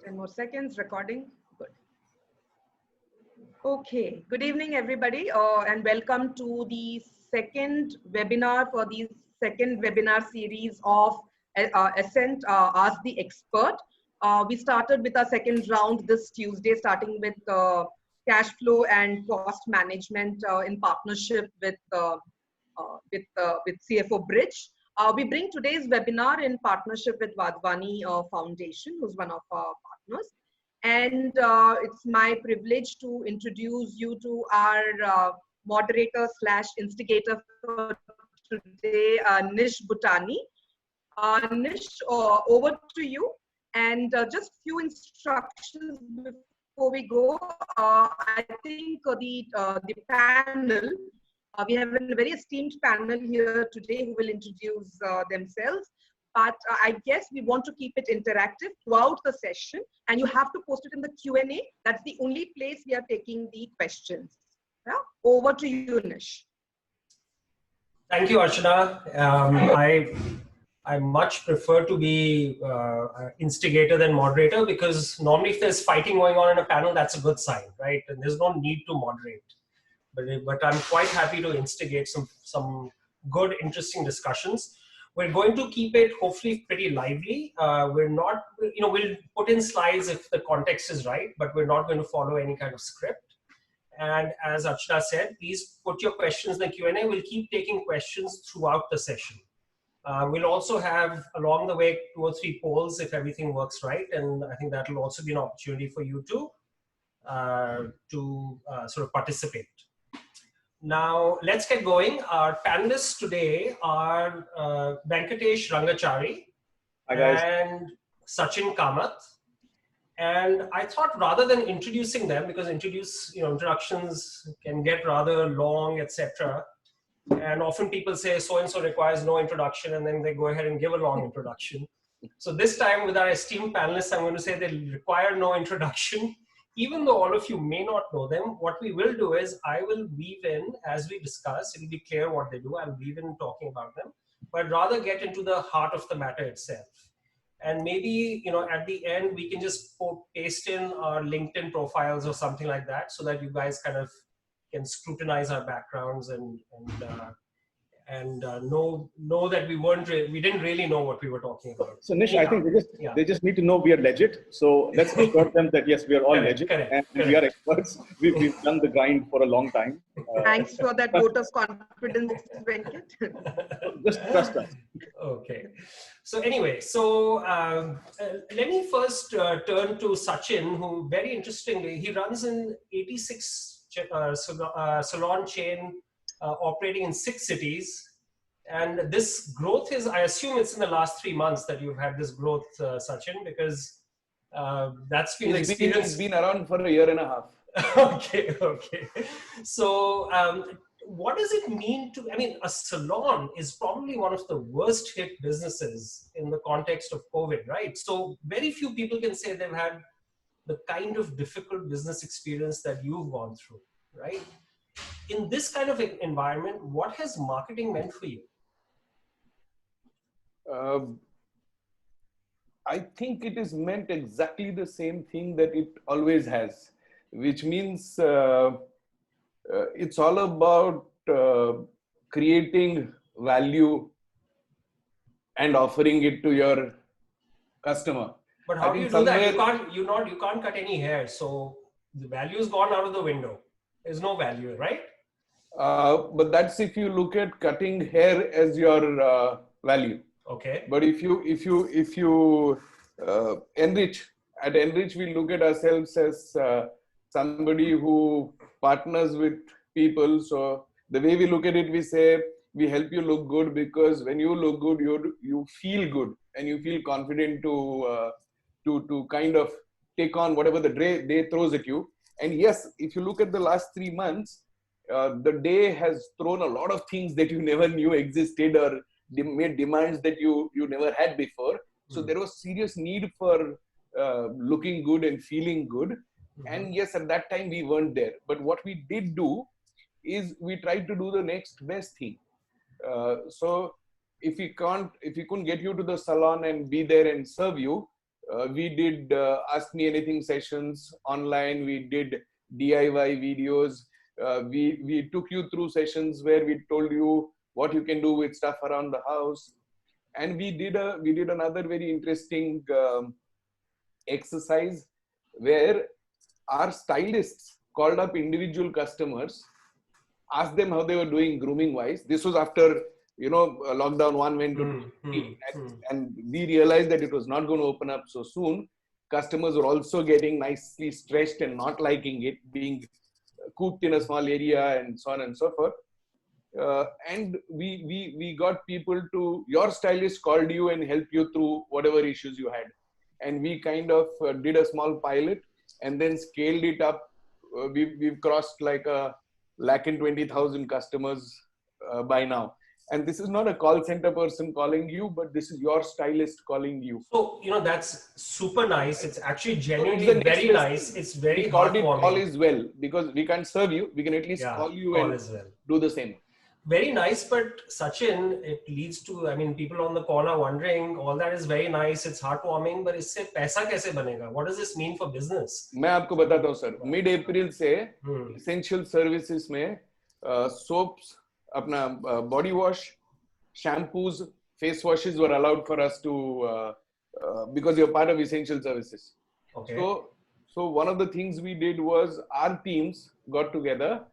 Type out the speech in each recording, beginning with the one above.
10 more seconds, recording. Good. Okay, good evening, everybody, and welcome to the second webinar for the second webinar series of ASCENT, Ask the Expert. We started with our second round this Tuesday, starting with cash flow and cost management in partnership with CFO Bridge. We bring today's webinar in partnership with Vadvani Foundation, who's one of our partners. And it's my privilege to introduce you to our moderator slash instigator for today, Nish Bhutani. Nish, over to you. And just few instructions before we go. I think the panel, we have a very esteemed panel here today who will introduce themselves. But I guess we want to keep it interactive throughout the session, and you have to post it in the Q&A. That's the only place we are taking the questions. Yeah? Over to you, Nish. Thank you, Archana. I much prefer to be instigator than moderator, because normally if there's fighting going on in a panel, that's a good sign, right? And there's no need to moderate. But I'm quite happy to instigate some good, interesting discussions. We're going to keep it hopefully pretty lively. We're not, we'll put in slides if the context is right, but we're not going to follow any kind of script. And as Archana said, please put your questions in the Q&A. We'll keep taking questions throughout the session. We'll also have along the way 2 or 3 polls if everything works right. And I think that will also be an opportunity for you to sort of participate. Now, let's get going. Our panelists today are Venkatesh Rangachari and Sachin Kamath. And I thought rather than introducing them, because introductions can get rather long, etc. And often people say so-and-so requires no introduction, and then they go ahead and give a long introduction. So this time with our esteemed panelists, I'm going to say they require no introduction. Even though all of you may not know them, what we will do is I will weave in as we discuss. It will be clear what they do. I'll weave in talking about them, but rather get into the heart of the matter itself. And maybe, at the end, we can just paste in our LinkedIn profiles or something like that, so that you guys kind of can scrutinize our backgrounds and know that we didn't really know what we were talking about. So Nish, I think they just need to know we are legit. So let's assure them that yes, we are all legit and we are experts. We've done the grind for a long time. Thanks for that vote of confidence, Venkat. Just trust us. Okay. So anyway, let me first turn to Sachin, who very interestingly, he runs an 86 salon chain operating in 6 cities. And this growth is, I assume it's in the last 3 months that you've had this growth, Sachin, because that's been experience. It's been around for a year and a half. Okay. So what does it mean to, a salon is probably one of the worst hit businesses in the context of COVID, right? So very few people can say they've had the kind of difficult business experience that you've gone through, right? In this kind of environment, what has marketing meant for you? I think it is meant exactly the same thing that it always has, which means it's all about creating value and offering it to your customer. But how do you do that? You can't cut any hair, so the value's gone out of the window. There's no value, right? But that's if you look at cutting hair as your value. Okay. But if you enrich, at Enrich we look at ourselves as somebody who partners with people. So the way we look at it, we say we help you look good, because when you look good, you feel good and you feel confident to kind of take on whatever the day throws at you. And yes, if you look at the last 3 months, the day has thrown a lot of things that you never knew existed, or made demands that you never had before. So there was serious need for looking good and feeling good. And yes, at that time we weren't there. But what we did do is we tried to do the next best thing. So if we couldn't get you to the salon and be there and serve you, We did Ask Me Anything sessions online. We did DIY videos. We took you through sessions where we told you what you can do with stuff around the house. And we did another very interesting exercise where our stylists called up individual customers, asked them how they were doing grooming wise. This was after, lockdown 1 went to 2, and we realized that it was not going to open up so soon. Customers were also getting nicely stretched and not liking it, being cooped in a small area and so on and so forth. And we got people to, your stylist called you and helped you through whatever issues you had. And we kind of did a small pilot and then scaled it up. We've crossed like 120,000 customers by now. And this is not a call center person calling you, but this is your stylist calling you. So, that's super nice. It's actually genuinely very nice. It's very heartwarming. Call is well, because we can't serve you. We can at least call you and do the same. Very nice, but Sachin, it leads to, people on the call are wondering, all that is very nice, it's heartwarming, but isse paisa kaise banega? What does this mean for business? मैं आपको बताता हूँ sir, mid-April से essential services में soaps, अपना body wash, shampoos, face washes were allowed for us to because you're part of essential services. Okay. So one of the things we did was our teams got together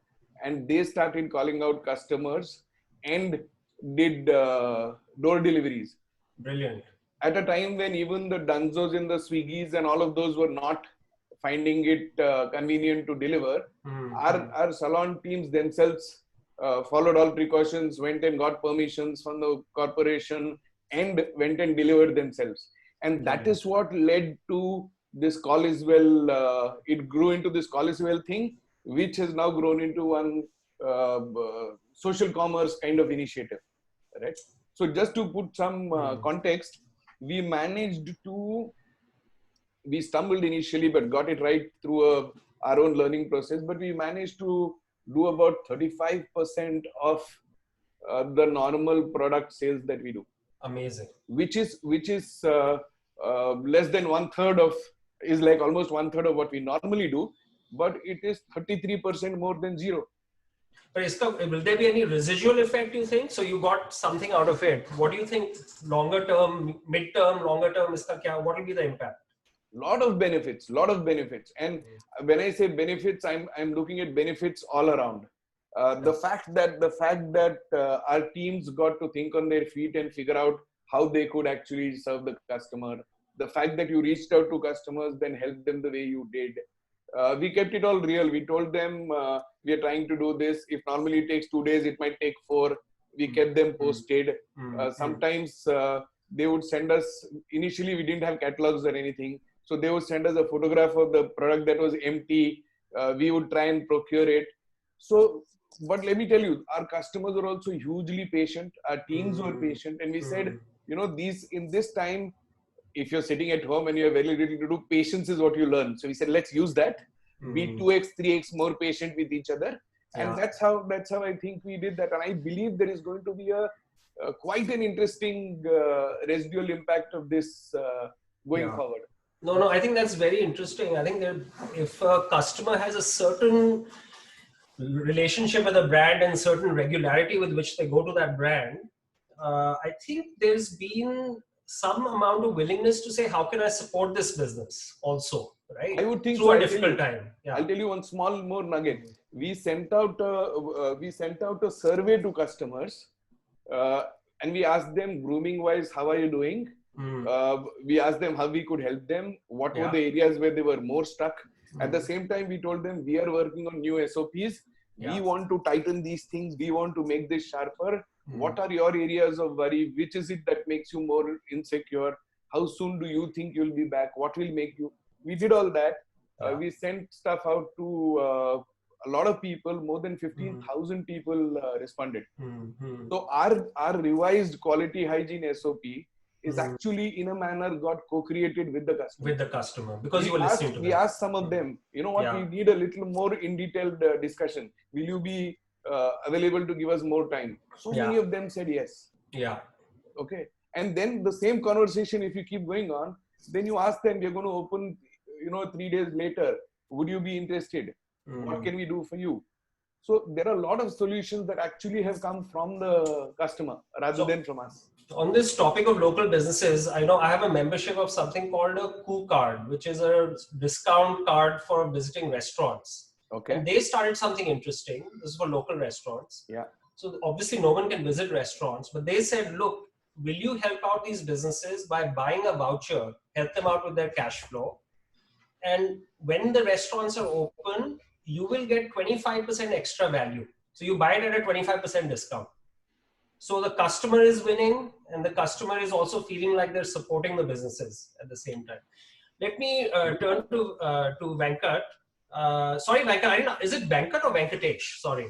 and they started calling out customers and did door deliveries. Brilliant. At a time when even the Dunzos and the Swiggies and all of those were not finding it convenient to deliver, our salon teams themselves followed all precautions, went and got permissions from the corporation and went and delivered themselves. And that is what led to this Call is Well. It grew into this Call is Well thing, which has now grown into one social commerce kind of initiative, right? So just to put some context, we stumbled initially, but got it right through our own learning process. But we managed to do about 35% of the normal product sales that we do. Amazing. Which is less than 1/3 of, is like almost 1/3 of what we normally do, but it is 33% more than zero. But will there be any residual effect, you think? So you got something out of it. What do you think, longer term, mid-term, longer term, what will be the impact? Lot of benefits. And when I say benefits, I'm looking at benefits all around. The fact that our teams got to think on their feet and figure out how they could actually serve the customer. The fact that you reached out to customers, then helped them the way you did. We kept it all real. We told them we are trying to do this. If normally it takes 2 days, it might take 4. We kept them posted. Sometimes they would send us, initially we didn't have catalogs or anything. So they would send us a photograph of the product that was empty. We would try and procure it. So, but let me tell you, our customers were also hugely patient. Our teams were patient. And we said, in this time, if you're sitting at home and you have very little to do, patience is what you learn. So we said, let's use that. Be 2x, 3x more patient with each other. And that's how I think we did that. And I believe there is going to be quite an interesting residual impact of this going forward. No, I think that's very interesting. I think that if a customer has a certain relationship with a brand and certain regularity with which they go to that brand, I think there's been some amount of willingness to say, how can I support this business also, right? I would think through a difficult time. I'll tell you one small more nugget. We sent out a survey to customers, and we asked them, grooming wise, how are you doing? We asked them how we could help them, what were the areas where they were more stuck. At the same time, we told them we are working on new SOPs. We want to tighten these things. We want to make this sharper. What are your areas of worry? Which is it that makes you more insecure? How soon do you think you'll be back? What will make you? We did all that. We sent stuff out to a lot of people. More than 15,000 people responded. So our revised quality hygiene SOP is actually in a manner got co-created with the customer. With the customer, because you were listening to them. We asked some of them, you know what, we need a little more in detailed discussion. Will you be available to give us more time? So many of them said yes. Yeah. Okay. And then the same conversation, if you keep going on, Then you ask them, we're going to open, 3 days later. Would you be interested? What can we do for you? So there are a lot of solutions that actually have come from the customer rather than from us. On this topic of local businesses, I know I have a membership of something called a Coup card, which is a discount card for visiting restaurants. Okay. And they started something interesting. This is for local restaurants. Yeah. So obviously no one can visit restaurants, but they said, look, will you help out these businesses by buying a voucher, help them out with their cash flow? And when the restaurants are open, you will get 25% extra value. So you buy it at a 25% discount. So the customer is winning and the customer is also feeling like they're supporting the businesses at the same time. Let me turn to Venkat. Sorry, Venkat, I didn't know, is it Venkat or Venkatesh? Sorry.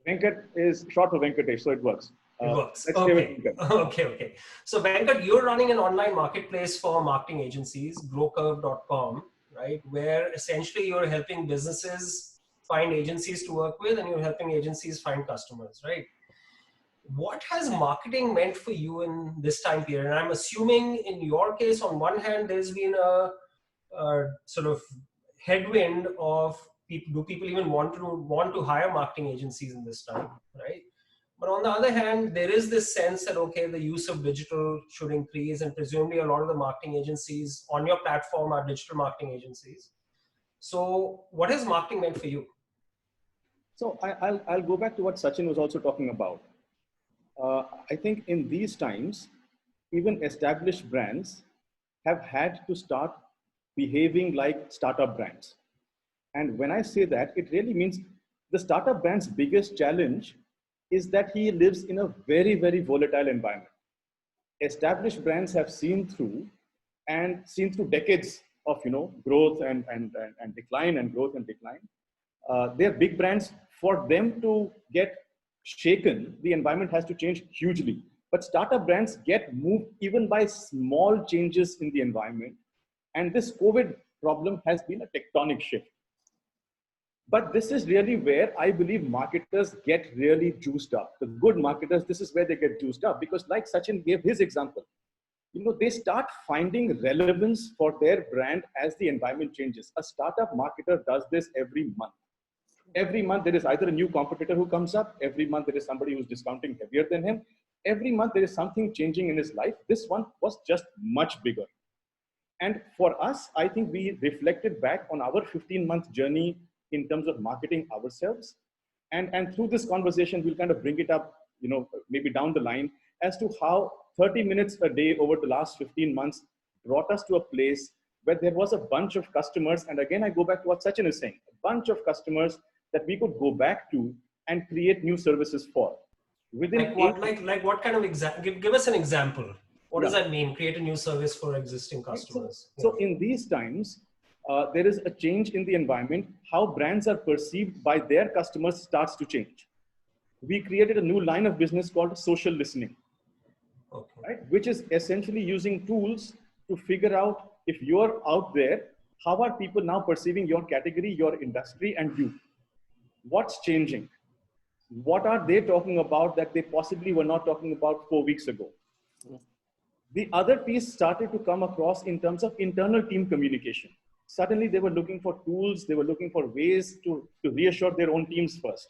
Venkat is short for Venkatesh, so it works. It works. Let's stay with Venkat. Okay. So Venkat, you're running an online marketplace for marketing agencies, growcurve.com, right? Where essentially you're helping businesses find agencies to work with and you're helping agencies find customers, right? What has marketing meant for you in this time period? And I'm assuming in your case, on one hand, there's been a sort of headwind of people. Do people even want to hire marketing agencies in this time, right? But on the other hand, there is this sense that, okay, the use of digital should increase, and presumably a lot of the marketing agencies on your platform are digital marketing agencies. So what has marketing meant for you? So I'll go back to what Sachin was also talking about. I think in these times, even established brands have had to start behaving like startup brands. And when I say that, it really means the startup brand's biggest challenge is that he lives in a very, very volatile environment. Established brands have seen through decades of growth and decline and growth and decline. They're big brands. For them to get shaken, the environment has to change hugely. But startup brands get moved even by small changes in the environment. And this COVID problem has been a tectonic shift. But this is really where I believe marketers get really juiced up. The good marketers, this is where they get juiced up, because like Sachin gave his example, they start finding relevance for their brand as the environment changes. A startup marketer does this every month. Every month there is either a new competitor who comes up. Every month there is somebody who's discounting heavier than him. Every month there is something changing in his life. This one was just much bigger. And for us, I think we reflected back on our 15-month journey in terms of marketing ourselves. And through this conversation, we'll kind of bring it up, maybe down the line as to how 30 minutes a day over the last 15 months brought us to a place where there was a bunch of customers. And again, I go back to what Sachin is saying, a bunch of customers that we could go back to and create new services for. Within what kind of example? Give us an example. What does that mean? Create a new service for existing customers. So in these times, there is a change in the environment. How brands are perceived by their customers starts to change. We created a new line of business called social listening, right? Which is essentially using tools to figure out if you're out there, how are people now perceiving your category, your industry, and you? What's changing? What are they talking about that they possibly were not talking about 4 weeks ago? The other piece started to come across in terms of internal team communication. Suddenly they were looking for tools, they were looking for ways to reassure their own teams first.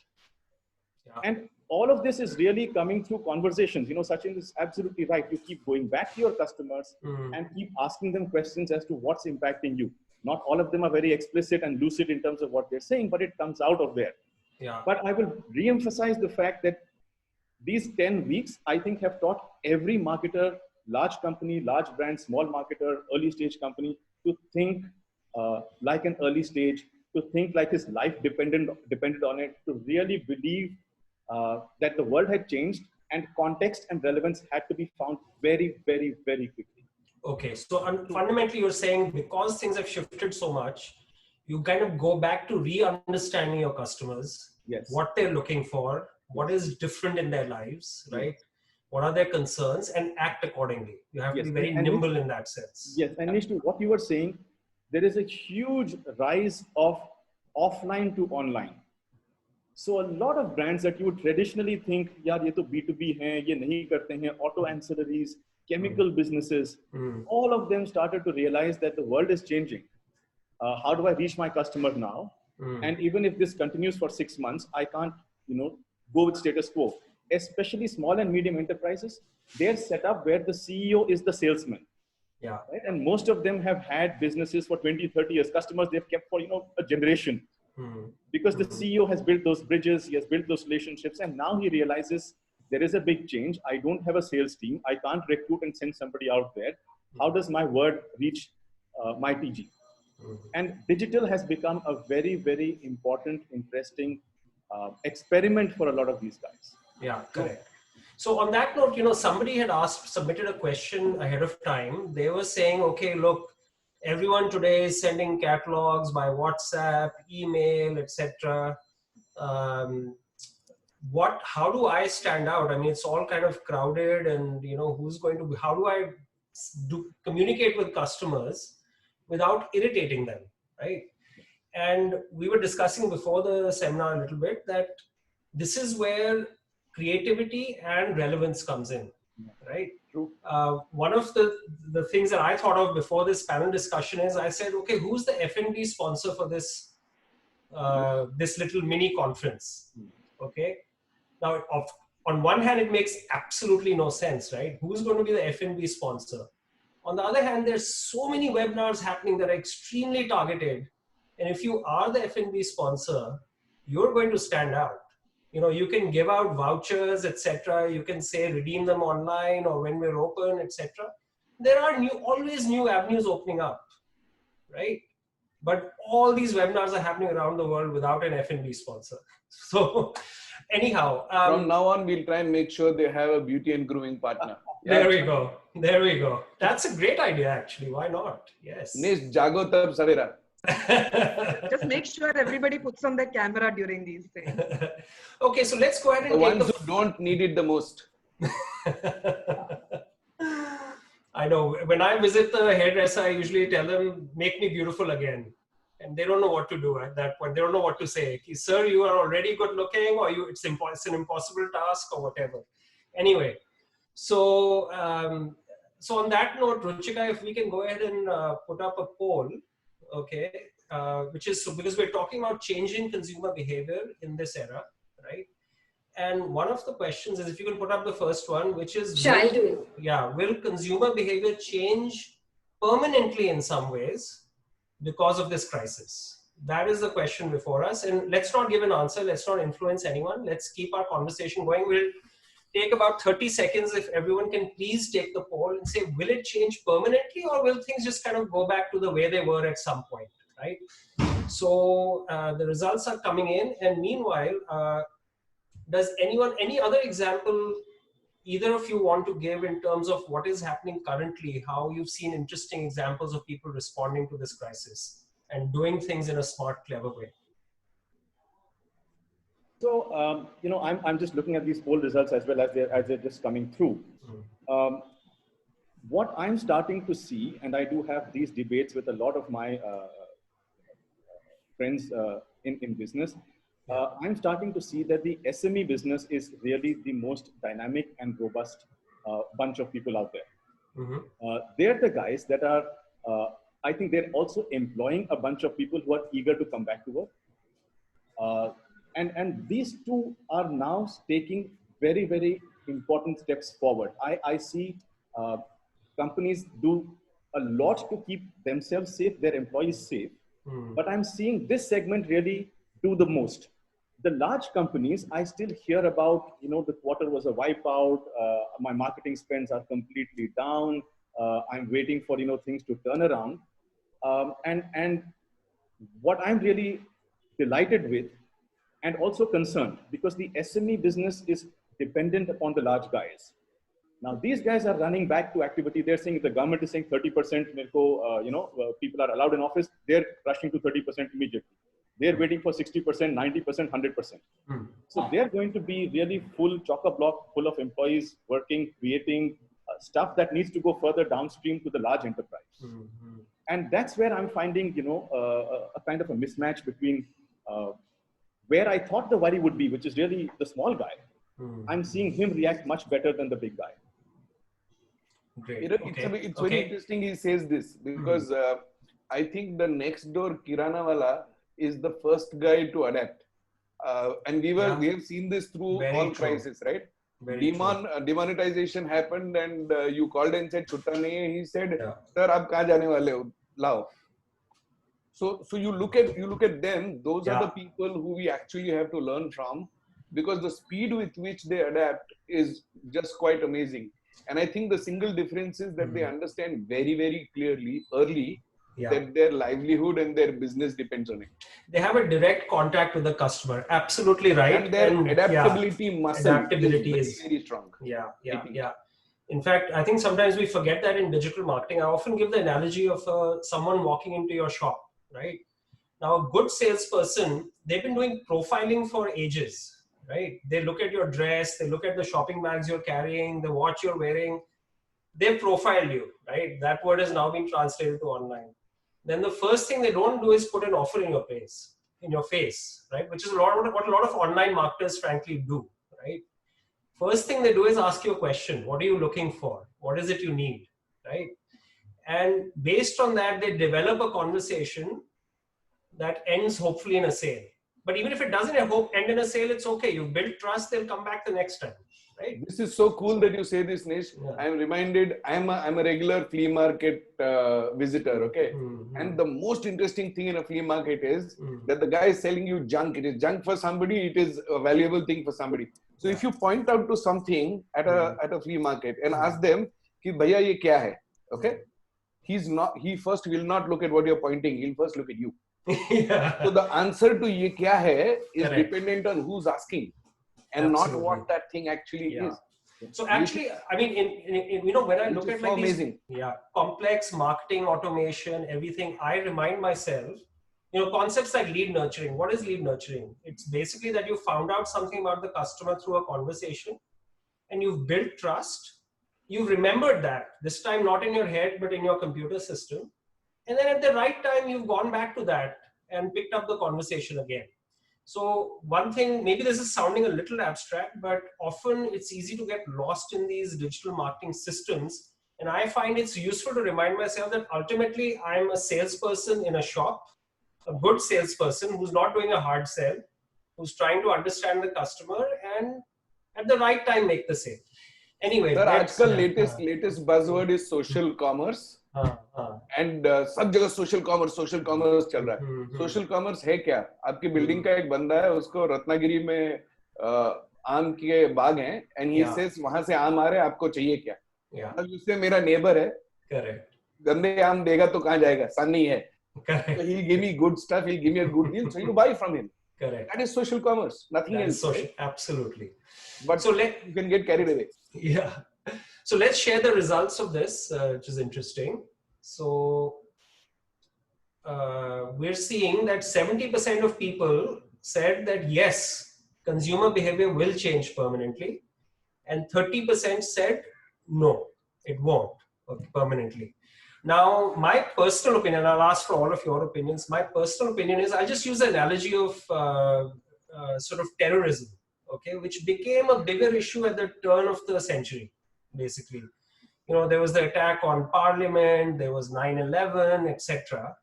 Yeah. And all of this is really coming through conversations. Sachin is absolutely right. You keep going back to your customers and keep asking them questions as to what's impacting you. Not all of them are very explicit and lucid in terms of what they're saying, but it comes out of there. Yeah. But I will re-emphasize the fact that these 10 weeks, I think, have taught every marketer, large company, large brand, small marketer, early stage company to think like an early stage, to think like his life depended on it, to really believe that the world had changed and context and relevance had to be found very, very, very quickly. Okay, so fundamentally you're saying because things have shifted so much, you kind of go back to re-understanding your customers, yes, what they're looking for, what is different in their lives, right? Yes. What are their concerns, and act accordingly. You have to be very nimble in that sense. Yes, and Nish, to what you were saying, there is a huge rise of offline to online. So a lot of brands that you would traditionally think, yaar, ye to B2B hai, ye nahi karte hain, auto ancillaries, chemical businesses, all of them started to realize that the world is changing. How do I reach my customer now? And even if this continues for 6 months, I can't, go with status quo. Especially small and medium enterprises, they're set up where the CEO is the salesman. Yeah. Right? And most of them have had businesses for 20, 30 years. Customers they've kept for, a generation. Because the CEO has built those bridges, he has built those relationships, and now he realizes there is a big change. I don't have a sales team. I can't recruit and send somebody out there. How does my word reach my TG? And digital has become a very, very important, interesting experiment for a lot of these guys. Yeah, correct. So on that note, somebody had submitted a question ahead of time. They were saying, okay, look, everyone today is sending catalogs by WhatsApp, email, etc. How do I stand out? I mean, it's all kind of crowded, and how do I communicate with customers without irritating them, right? And we were discussing before the seminar a little bit that this is where creativity and relevance comes in, right? True. One of the things that I thought of before this panel discussion is I said, okay, who's the F&B sponsor for this this little mini conference? Okay. Now, on one hand, it makes absolutely no sense, right? Who's going to be the F&B sponsor? On the other hand, there's so many webinars happening that are extremely targeted. And if you are the F&B sponsor, you're going to stand out. You can give out vouchers, etc. You can say redeem them online or when we're open, etc. There are always new avenues opening up, right? But all these webinars are happening around the world without an F&B sponsor. So anyhow. From now on, we'll try and make sure they have a beauty and grooming partner. There we go. There we go. That's a great idea, actually. Why not? Yes. Jago tab savera. Just make sure everybody puts on the camera during these things. Okay, so let's go ahead and the ones who don't need it the most. I know. When I visit the hairdresser, I usually tell them, make me beautiful again. And they don't know what to do at that point. They don't know what to say. Sir, you are already good looking, or it's an impossible task, or whatever. Anyway, so on that note, Ruchika, if we can go ahead and put up a poll. Okay, which is because we're talking about changing consumer behavior in this era, right? And one of the questions is, if you can put up the first one, which is, will consumer behavior change permanently in some ways because of this crisis? That is the question before us. And let's not give an answer. Let's not influence anyone. Let's keep our conversation going. We'll take about 30 seconds if everyone can please take the poll and say, will it change permanently, or will things just kind of go back to the way they were at some point, right? So the results are coming in, and meanwhile, does any other example either of you want to give in terms of what is happening currently, how you've seen interesting examples of people responding to this crisis and doing things in a smart, clever way? So, I'm just looking at these poll results as well as they're just coming through. What I'm starting to see, and I do have these debates with a lot of my friends in business, I'm starting to see that the SME business is really the most dynamic and robust bunch of people out there. They're the guys that are, I think they're also employing a bunch of people who are eager to come back to work. And these two are now taking very, very important steps forward. I see companies do a lot to keep themselves safe, their employees safe. But I'm seeing this segment really do the most. The large companies, I still hear about, the quarter was a wipeout, my marketing spends are completely down, I'm waiting for, things to turn around. And what I'm really delighted with, and also concerned, because the SME business is dependent upon the large guys. Now, these guys are running back to activity. They're saying, the government is saying 30%, people are allowed in office. They're rushing to 30% immediately. They're waiting for 60%, 90%, 100%. So they're going to be really full chock-a-block, full of employees working, creating stuff that needs to go further downstream to the large enterprise. And that's where I'm finding, a kind of a mismatch between where I thought the worry would be, which is really the small guy. I'm seeing him react much better than the big guy. Great. You know, Okay. it's very interesting he says this because I think the next door Kirana Wala is the first guy to adapt. And we have seen this through Very all true. crises, right? Very true. Demonetization happened and you called and said, Chutta nahi hai. He said, Yeah. sir, aap kahan jane wale ho? Lao. So you look at them, those are the people who we actually have to learn from, because the speed with which they adapt is just quite amazing. And I think the single difference is that they understand very, very clearly early that their livelihood and their business depends on it. They have a direct contact with the customer. Absolutely right. And their adaptability muscle is very, very strong. Yeah. In fact, I think sometimes we forget that in digital marketing. I often give the analogy of someone walking into your shop, right? Now, a good salesperson, they've been doing profiling for ages, right? They look at your dress, they look at the shopping bags you're carrying, the watch you're wearing. They profile you, right? That word has now been translated to online. Then the first thing they don't do is put an offer in your face, right? Which is what a lot of online marketers frankly do, right? First thing they do is ask you a question. What are you looking for? What is it you need, right? And based on that, they develop a conversation that ends hopefully in a sale. But even if it doesn't end in a sale, it's okay. You've built trust, they'll come back the next time. Right? This is so cool that you say this, Nish. I'm reminded, I'm a regular flea market visitor, okay? And the most interesting thing in a flea market is that the guy is selling you junk. It is junk for somebody, it is a valuable thing for somebody. So if you point out to something at a flea market and ask them, ki bhaiya ye kya hai? Okay? He first will not look at what you're pointing, he'll first look at you. So the answer to ye kya hai is dependent on who's asking. And not what that thing actually is. So actually, I mean, in when I look at like these, complex marketing automation, everything, I remind myself, concepts like lead nurturing. What is lead nurturing? It's basically that you found out something about the customer through a conversation, and you've built trust. You've remembered that this time not in your head but in your computer system, and then at the right time you've gone back to that and picked up the conversation again. So one thing, maybe this is sounding a little abstract, but often it's easy to get lost in these digital marketing systems. And I find it's useful to remind myself that ultimately I'm a salesperson in a shop, a good salesperson who's not doing a hard sell, who's trying to understand the customer and at the right time make the sale. Anyway, Sir, latest buzzword is social commerce. And सब जगह social commerce चल रहा है. Social commerce है क्या? आपकी building का एक बंदा है, उसको रत्नागिरी में आम के बाग हैं, and he says वहां से आम आ रहे हैं, आपको चाहिए क्या? अब उससे मेरा neighbor है, गंदे आम देगा तो कहाँ जाएगा? सन्नी है. So he'll give me good stuff, he'll give me a good deal, so you buy from him. That is social commerce, nothing else. Social, right? Absolutely. But so you can get carried away. Yeah. So let's share the results of this, which is interesting. So we're seeing that 70% of people said that yes, consumer behavior will change permanently, and 30% said no, it won't permanently. Now, my personal opinion, I'll ask for all of your opinions. My personal opinion is I just use the analogy of sort of terrorism, okay, which became a bigger issue at the turn of the century, basically. There was the attack on Parliament, there was 9/11, etc.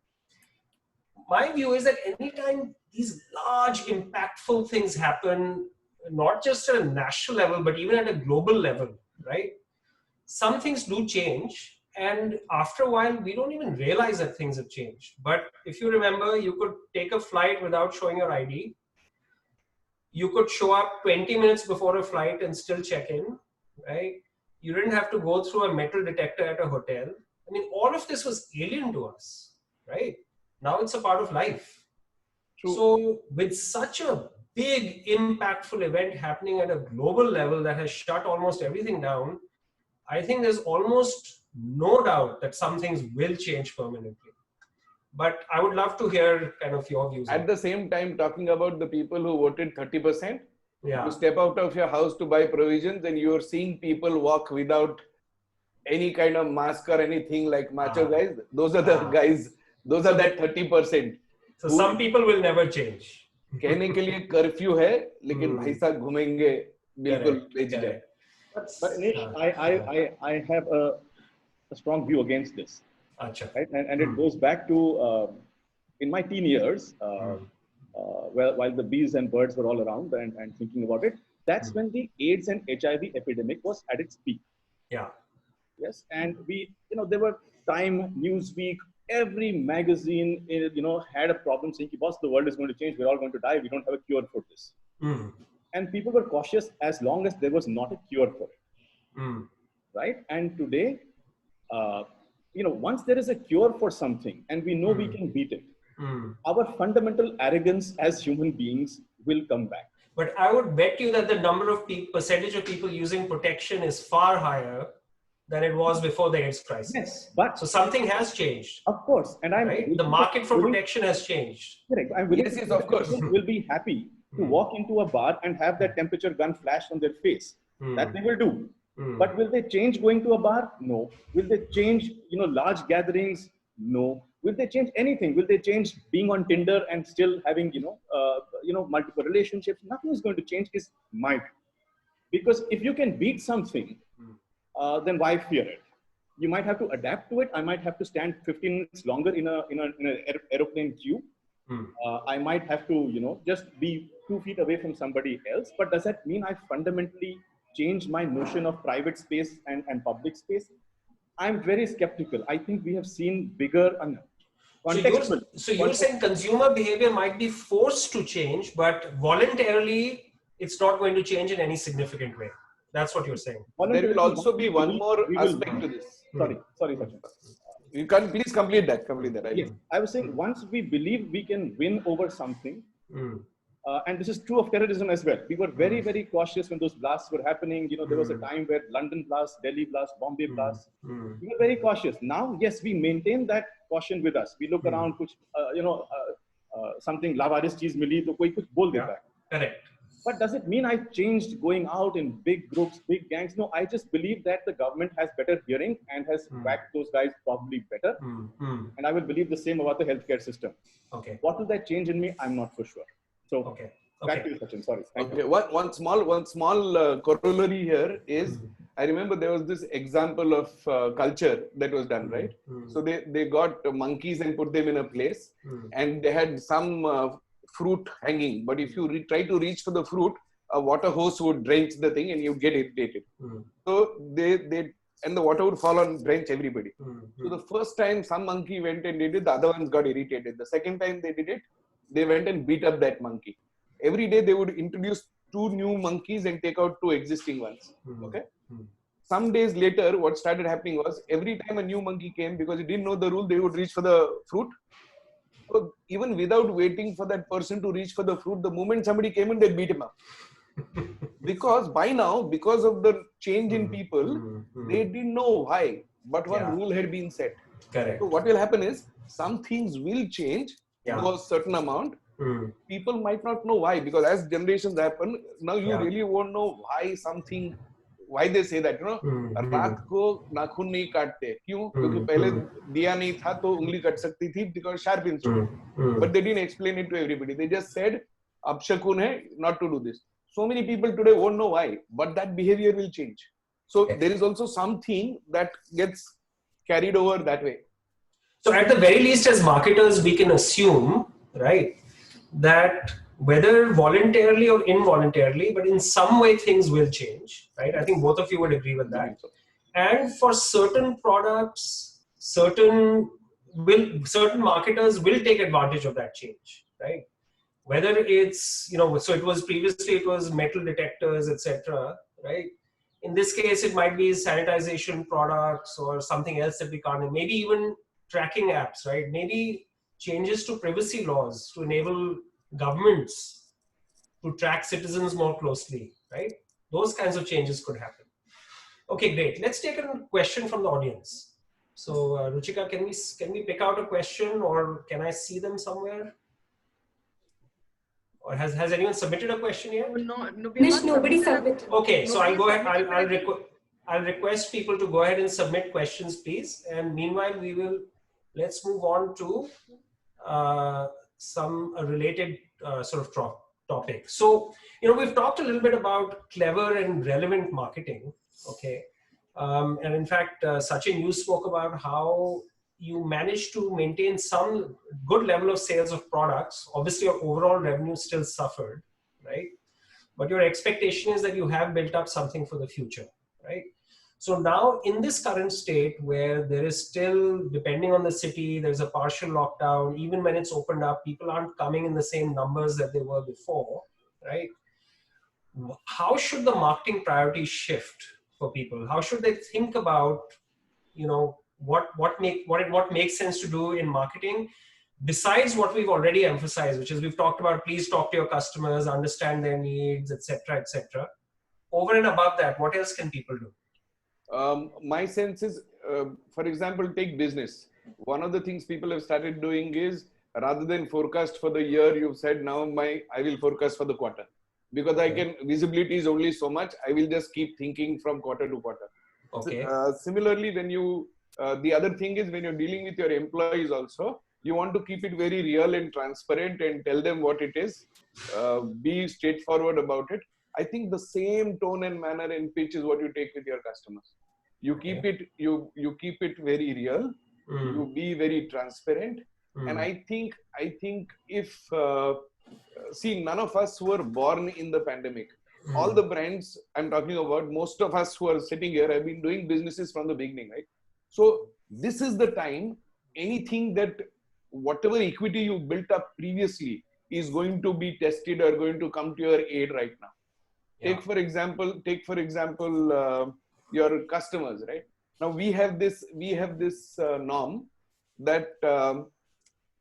My view is that anytime these large, impactful things happen, not just at a national level, but even at a global level, right? Some things do change. And after a while, we don't even realize that things have changed. But if you remember, you could take a flight without showing your ID. You could show up 20 minutes before a flight and still check in, right? You didn't have to go through a metal detector at a hotel. I mean, all of this was alien to us, right? Now it's a part of life. True. So with such a big, impactful event happening at a global level that has shut almost everything down, I think there's almost no doubt that some things will change permanently. But I would love to hear kind of your views. At the same time, talking about the people who voted 30%, you step out of your house to buy provisions and you're seeing people walk without any kind of mask or anything like macho guys. Those are the guys, those are that 30%. So some people will never change. कहने के लिए curfew है, लेकिन भाई साहब घूमेंगे बिल्कुल बेच जाए. But Nish, I have a strong view against this. Achha. Right? And it goes back to in my teen years, while the bees and birds were all around and thinking about it, that's when the AIDS and HIV epidemic was at its peak. Yeah. Yes, and there were Time, Newsweek, every magazine, had a problem saying, boss, the world is going to change. We're all going to die. We don't have a cure for this. And people were cautious as long as there was not a cure for it. Right? And today, once there is a cure for something and we know we can beat it, our fundamental arrogance as human beings will come back. But I would bet you that the number of percentage of people using protection is far higher than it was before the AIDS crisis. Yes, but so something has changed. Of course, and the market for protection has changed. Correct. Yes, of course. Will be happy to walk into a bar and have that temperature gun flash on their face. That they will do. But will they change going to a bar? No. Will they change, large gatherings? No. Will they change anything? Will they change being on Tinder and still having, multiple relationships? Nothing is going to change. Is might. Because if you can beat something, then why fear it? You might have to adapt to it. I might have to stand 15 minutes longer in an aeroplane queue. I might have to, just be 2 feet away from somebody else. But does that mean I fundamentally change my notion of private space and public space? I'm very skeptical. I think we have seen bigger contextual. So you're saying consumer behavior might be forced to change, but voluntarily, it's not going to change in any significant way. That's what you're saying. There will also be one more aspect to this. Sorry, Sachin. You can please complete that. Yes, I was saying once we believe we can win over something, and this is true of terrorism as well. We were very, very cautious when those blasts were happening. There was a time where London blast, Delhi blast, Bombay blast. We were very cautious. Now, yes, we maintain that caution with us. We look around, something lavaris cheese mili, to koi kuch bol deta hai. Correct. But does it mean I changed going out in big groups, big gangs? No, I just believe that the government has better hearing and has whacked those guys probably better. And I will believe the same about the healthcare system. Okay. What will that change in me? I'm not for sure. So back to you, Sachin. Sorry. Thank you. One small corollary here is, I remember there was this example of culture that was done, right? So they got monkeys and put them in a place, and they had some fruit hanging, but if you try to reach for the fruit, a water hose would drench the thing and you get irritated. So and the water would fall and drench everybody. So the first time some monkey went and did it, the other ones got irritated. The second time they did it, they went and beat up that monkey. Every day they would introduce 2 new monkeys and take out 2 existing ones. Okay. Some days later, what started happening was every time a new monkey came, because he didn't know the rule, they would reach for the fruit. So even without waiting for that person to reach for the fruit, the moment somebody came in, they beat him up. Because by now, because of the change in people, they didn't know why, but one rule had been set. Correct. So what will happen is, some things will change to a certain amount. People might not know why, because as generations happen, now you really won't know why they say that, रात को नाखून नहीं काटते, क्यों? क्योंकि पहले दिया नहीं था तो उंगली कट सकती थी, because sharp instrument. But they didn't explain it to everybody. They just said, अपशकुन है, not to do this. So many people today won't know why, but that behavior will change. So there is also something that gets carried over that way. So at the very least, as marketers, we can assume, right, that whether voluntarily or involuntarily, but in some way things will change, right? I think both of you would agree with that. And for certain products, certain marketers will take advantage of that change, right? Whether it's, so it was previously, it was metal detectors, etc., right? In this case, it might be sanitization products or something else that we can't, maybe even tracking apps, right? Maybe changes to privacy laws to enable governments to track citizens more closely, right? Those kinds of changes could happen. Okay, great. Let's take a question from the audience. So, Ruchika, can we pick out a question, or can I see them somewhere? Or has anyone submitted a question here? No, nobody submitted. Okay, so I'll go ahead. I'll request people to go ahead and submit questions, please. And meanwhile, let's move on to some related sort of topic. So, we've talked a little bit about clever and relevant marketing. Okay. And in fact, Sachin, you spoke about how you managed to maintain some good level of sales of products. Obviously, your overall revenue still suffered, right? But your expectation is that you have built up something for the future, right? So now in this current state where there is still, depending on the city, there's a partial lockdown, even when it's opened up, people aren't coming in the same numbers that they were before, right? How should the marketing priorities shift for people? How should they think about, what makes sense to do in marketing besides what we've already emphasized, which is we've talked about, please talk to your customers, understand their needs, etc., etc. Over and above that, what else can people do? My sense is, for example, take business. One of the things people have started doing is, rather than forecast for the year, you've said, now I will forecast for the quarter. Because visibility is only so much, I will just keep thinking from quarter to quarter. Okay. Similarly, the other thing is when you're dealing with your employees also, you want to keep it very real and transparent and tell them what it is. Be straightforward about it. I think the same tone and manner and pitch is what you take with your customers. You keep it, you keep it very real. You be very transparent. And I think if see, none of us were born in the pandemic. All the brands I'm talking about, most of us who are sitting here have been doing businesses from the beginning, right? So this is the time, anything that whatever equity you built up previously is going to be tested or going to come to your aid right now. Yeah. Take for example, your customers, right? Now we have this norm that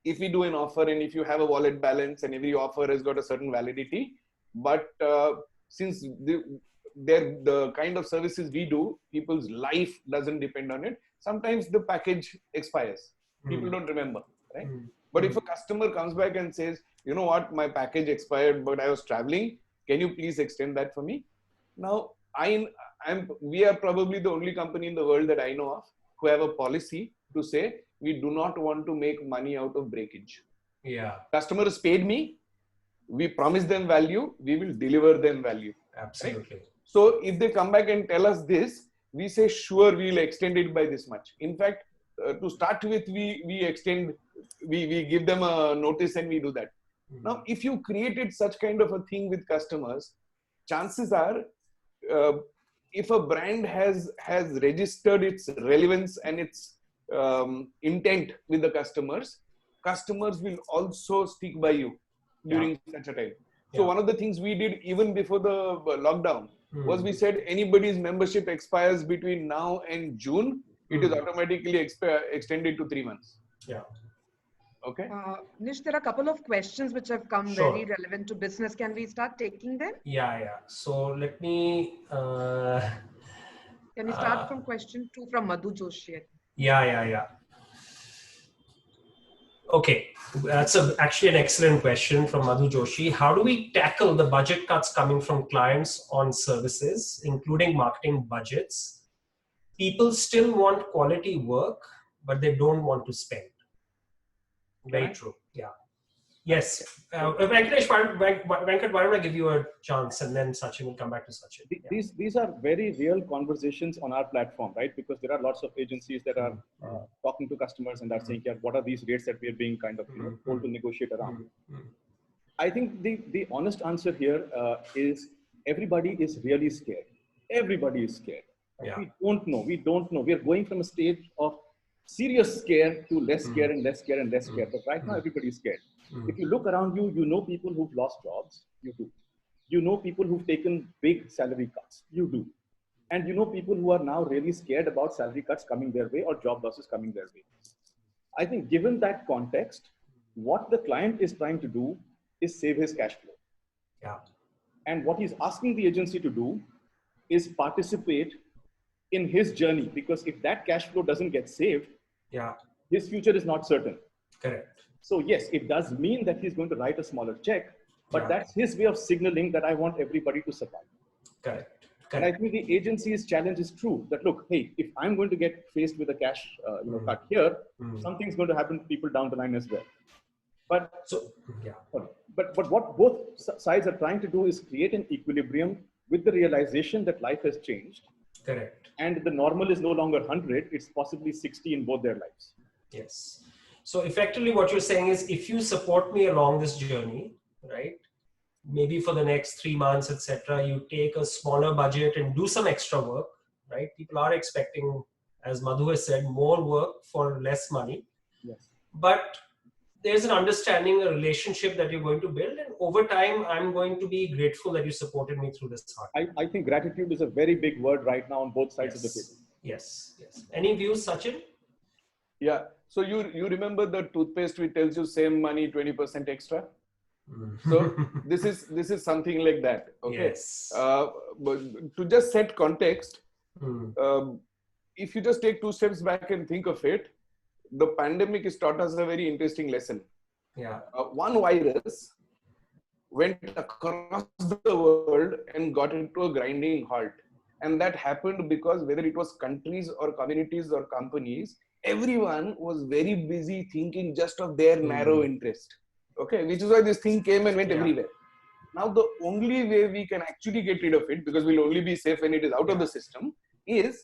if we do an offer and if you have a wallet balance and every offer has got a certain validity, but since the kind of services we do, people's life doesn't depend on it. Sometimes the package expires. People don't remember, right? But if a customer comes back and says, you know what, my package expired, but I was traveling, can you please extend that for me? Now, we are probably the only company in the world that I know of who have a policy to say, we do not want to make money out of breakage. Yeah. Customers paid me, we promise them value, we will deliver them value. Absolutely. Right? So if they come back and tell us this, we say, sure, we'll extend it by this much. In fact, to start with, we give them a notice and we do that. Now, if you created such kind of a thing with customers, chances are, if a brand has registered its relevance and its intent with the customers will also stick by you during such a time. So one of the things we did even before the lockdown was we said anybody's membership expires between now and June, it is automatically extended to 3 months. Yeah. Okay. Nish, there are a couple of questions which have come very relevant to business. Can we start taking them? Yeah. So let me. Can we start from question 2 from Madhu Joshi? Yeah. Okay, that's actually an excellent question from Madhu Joshi. How do we tackle the budget cuts coming from clients on services, including marketing budgets? People still want quality work, but they don't want to spend. Very true. Yeah. Yes. Venkatesh, Venkat, why don't I give you a chance and then Sachin will come back to Sachin. These are very real conversations on our platform, right? Because there are lots of agencies that are talking to customers and are saying, yeah, what are these rates that we are being kind of told to negotiate around? I think the honest answer here is everybody is really scared. Everybody is scared. Yeah. We don't know. We are going from a stage of serious scare to less scare and less scare and less scare. But right now, everybody is scared. If you look around you, you know people who've lost jobs. You do. You know people who've taken big salary cuts. You do. And you know people who are now really scared about salary cuts coming their way or job losses coming their way. I think given that context, what the client is trying to do is save his cash flow. Yeah. And what he's asking the agency to do is participate in his journey, because if that cash flow doesn't get saved, his future is not certain. Correct. So yes, it does mean that he's going to write a smaller check, but that's his way of signaling that I want everybody to survive. Correct. And I think the agency's challenge is true, that look, hey, if I'm going to get faced with a cash cut here, something's going to happen to people down the line as well. But but what both sides are trying to do is create an equilibrium with the realization that life has changed. Correct. And the normal is no longer 100, it's possibly 60 in both their lives. Yes. So effectively what you're saying is, if you support me along this journey, right, maybe for the next 3 months, etc., you take a smaller budget and do some extra work, right? People are expecting, as Madhu has said, more work for less money. Yes. But there's an understanding, a relationship that you're going to build, and over time, I'm going to be grateful that you supported me through this hard. I think gratitude is a very big word right now on both sides of the table. Yes, yes. Any views, Sachin? Yeah. So you remember the toothpaste which tells you same money, 20% extra? So this is something like that. Okay. Yes. But to just set context, if you just take 2 steps back and think of it, the pandemic has taught us a very interesting lesson. Yeah. One virus went across the world and got into a grinding halt. And that happened because whether it was countries or communities or companies, everyone was very busy thinking just of their narrow interest. Okay, which is why this thing came and went everywhere. Now, the only way we can actually get rid of it, because we'll only be safe when it is out of the system, is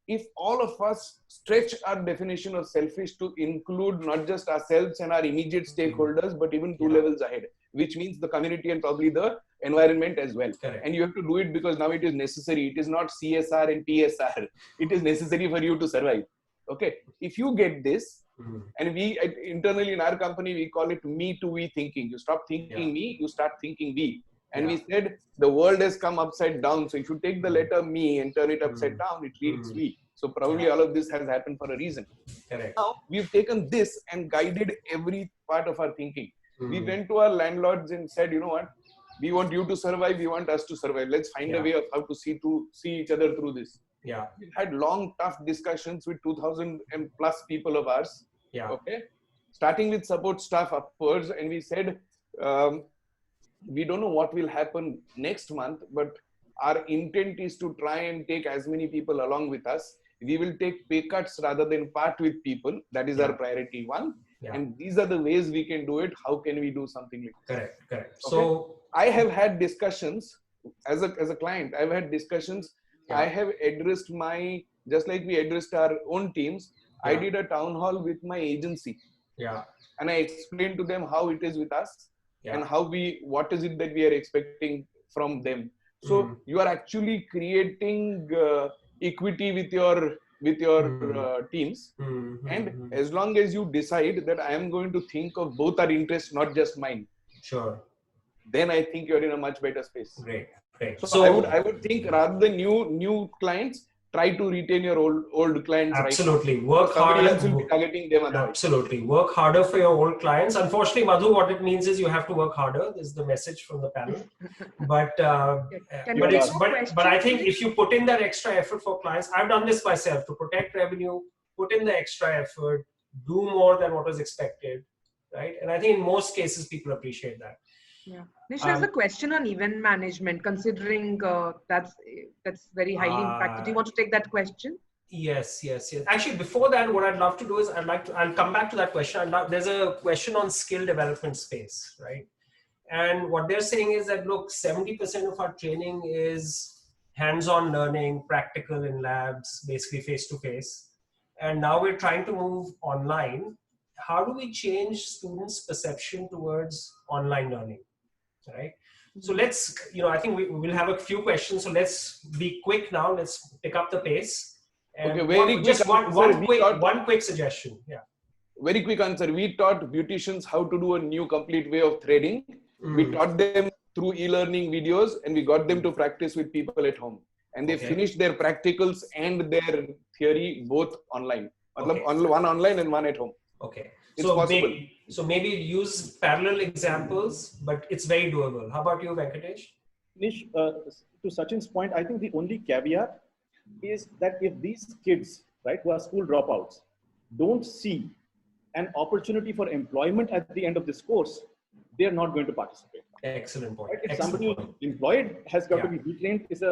if all of us stretch our definition of selfish to include not just ourselves and our immediate stakeholders, but even 2 levels ahead, which means the community and probably the environment as well. Correct. And you have to do it because now it is necessary. It is not CSR and PSR. It is necessary for you to survive. Okay. If you get this, and we internally in our company, we call it me to we thinking. You stop thinking me, you start thinking we. And we said the world has come upside down. So if you take the letter me and turn it upside down, it reads we. So probably all of this has happened for a reason. Correct. Now we've taken this and guided every part of our thinking. We went to our landlords and said, you know what? We want you to survive. We want us to survive. Let's find a way of how to see each other through this. Yeah. We've had long, tough discussions with 2,000 and plus people of ours. Yeah. Okay. Starting with support staff upwards. And we said, we don't know what will happen next month, but our intent is to try and take as many people along with us. We will take pay cuts rather than part with people. That is our priority 1. And these are the ways we can do it. How can we do something like this? Correct, correct. Okay? So I have had discussions as a client. I've had discussions. I have addressed just like we addressed our own teams. I did a town hall with my agency. Yeah. And I explained to them how it is with us and what is it that we are expecting from them. So you are actually creating equity with your teams. And as long as you decide that I am going to think of both our interests, not just mine. Sure. Then I think you're in a much better space. Great. Great. So I would think rather than new clients, try to retain your old clients. Absolutely. Right, work harder. Else will be targeting them otherwise. Absolutely. Work harder for your old clients. Unfortunately, Madhu, what it means is you have to work harder. This is the message from the panel. But I think if you put in that extra effort for clients, I've done this myself to protect revenue, put in the extra effort, do more than what was expected, right? And I think in most cases, people appreciate that. Yeah. Nish, there's a question on event management, considering that's very highly impacted. Do you want to take that question? Yes. Actually, before that, what I'd love to do is I'll come back to that question. There's a question on skill development space, right? And what they're saying is that, look, 70% of our training is hands-on learning, practical in labs, basically face-to-face. And now we're trying to move online. How do we change students' perception towards online learning? Right. So let's, I think we will have a few questions. So let's be quick now. Let's pick up the pace. And one quick suggestion. Yeah. Very quick answer. We taught beauticians how to do a new complete way of threading. We taught them through e-learning videos and we got them to practice with people at home. And they finished their practicals and their theory both online. One online and one at home. Okay. It's possible. So maybe use parallel examples, but it's very doable. How about you, Venkatesh? Nish, to Sachin's point, I think the only caveat is that if these kids, right, who are school dropouts, don't see an opportunity for employment at the end of this course, they are not going to participate. Excellent point. Right? If somebody who's employed has got to be retrained, is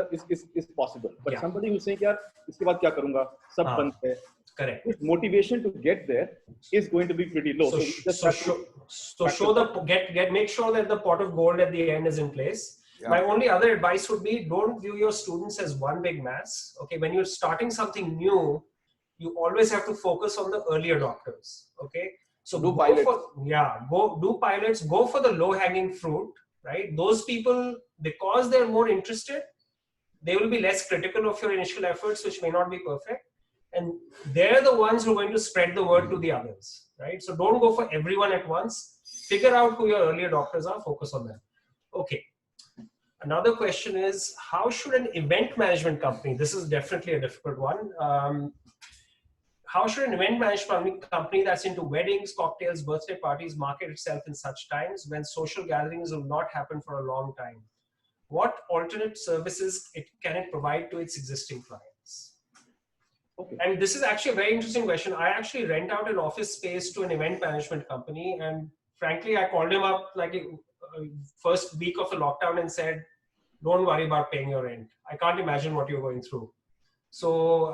possible. But somebody who's saying, "Yaar, iske baad kya karunga? Sab band hai." Correct. His motivation to get there is going to be pretty low. Make sure that the pot of gold at the end is in place. My only other advice would be, don't view your students as one big mass. Okay, when you're starting something new, you always have to focus on the early adopters. Okay, so do pilots. Go do pilots. Go for the low-hanging fruit. Right, those people, because they're more interested, they will be less critical of your initial efforts, which may not be perfect, and they're the ones who are going to spread the word to the others. Right, so don't go for everyone at once. Figure out who your early adopters are. Focus on them. Okay. Another question is, how should an event management company, this is definitely a difficult one, how should an event management company that's into weddings, cocktails, birthday parties market itself in such times when social gatherings will not happen for a long time? What alternate services can it provide to its existing clients? Okay. And this is actually a very interesting question. I actually rent out an office space to an event management company, and frankly, I called him up like first week of the lockdown and said, don't worry about paying your rent. I can't imagine what you're going through. So,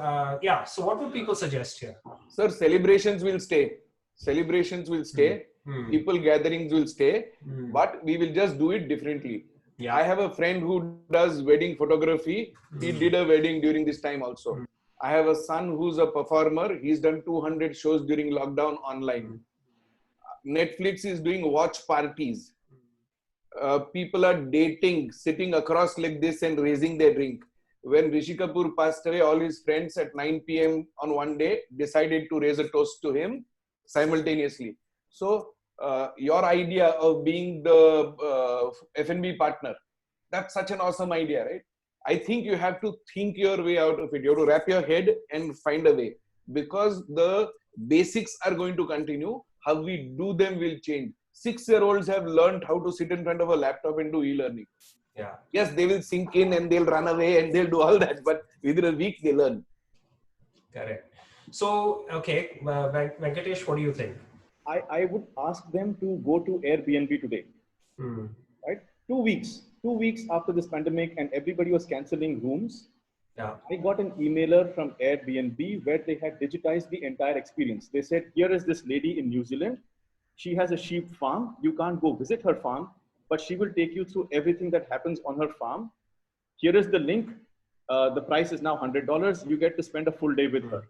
so what would people suggest here? Sir, celebrations will stay. Celebrations will stay. People gatherings will stay. But we will just do it differently. Yeah. I have a friend who does wedding photography. He did a wedding during this time also. I have a son who's a performer. He's done 200 shows during lockdown online. Netflix is doing watch parties. People are dating, sitting across like this and raising their drink. When Rishi Kapoor passed away, all his friends at 9 p.m. on one day decided to raise a toast to him simultaneously. So your idea of being the F&B partner, that's such an awesome idea, right? I think you have to think your way out of it. You have to wrap your head and find a way, because the basics are going to continue. How we do them will change. 6-year-olds have learned how to sit in front of a laptop and do e-learning. Yeah. Yes, they will sink in and they'll run away and they'll do all that, but within a week they learn. Correct. So, okay, Venkatesh, what do you think? I would ask them to go to Airbnb today. Right? 2 weeks after this pandemic and everybody was cancelling rooms. Yeah. I got an emailer from Airbnb where they had digitized the entire experience. They said, here is this lady in New Zealand. She has a sheep farm. You can't go visit her farm, but she will take you through everything that happens on her farm. Here is the link. The price is now $100. You get to spend a full day with her.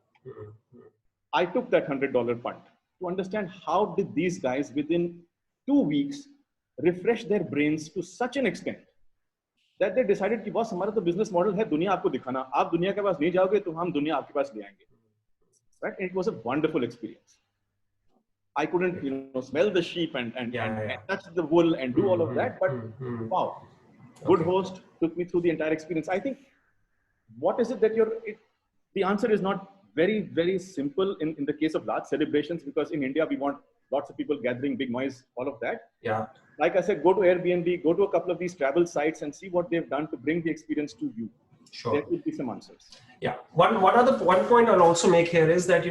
I took that $100 punt to understand how did these guys within 2 weeks refresh their brains to such an extent that they decided कि boss हमारा तो business model है दुनिया आपको दिखाना, आप दुनिया के पास नहीं जाओगे तो हम दुनिया आपके पास ले आएंगे. Right? It was a wonderful experience. I couldn't, smell the sheep and touch the wool and do all of that, but wow, good host took me through the entire experience. I think, what is it that the answer is not very, very simple in the case of large celebrations, because in India, we want lots of people gathering, big noise, all of that. Yeah. Like I said, go to Airbnb, go to a couple of these travel sites and see what they've done to bring the experience to you. Sure. There could be some answers. Yeah. One point I'll also make here is that,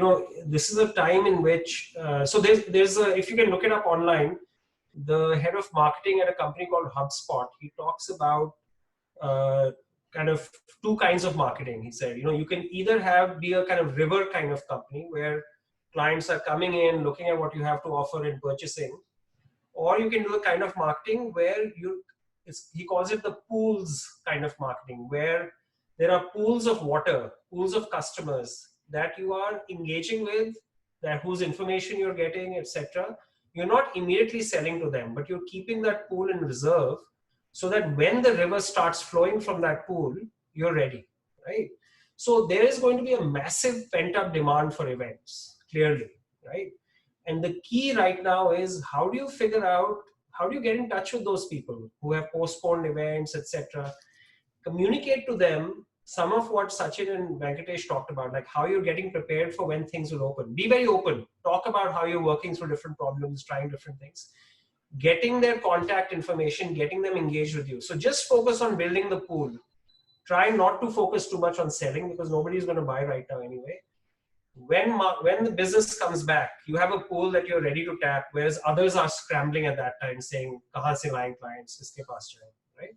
this is a time in which, so there's if you can look it up online, the head of marketing at a company called HubSpot, he talks about kind of 2 kinds of marketing. He said, you can either be a kind of river kind of company where clients are coming in, looking at what you have to offer and purchasing, or you can do the kind of marketing where he calls it the pools kind of marketing, where there are pools of water, pools of customers that you are engaging with, that whose information you're getting, etc. You're not immediately selling to them, but you're keeping that pool in reserve so that when the river starts flowing from that pool, you're ready, right? So there is going to be a massive pent-up demand for events, clearly, right? And the key right now is how do you get in touch with those people who have postponed events, etc. Communicate to them some of what Sachin and Venkatesh talked about, like how you're getting prepared for when things will open. Be very open. Talk about how you're working through different problems, trying different things. Getting their contact information, getting them engaged with you. So just focus on building the pool. Try not to focus too much on selling because nobody's going to buy right now anyway. When the business comes back, you have a pool that you're ready to tap, whereas others are scrambling at that time saying, kahan se laye clients, iske paas jaye, right?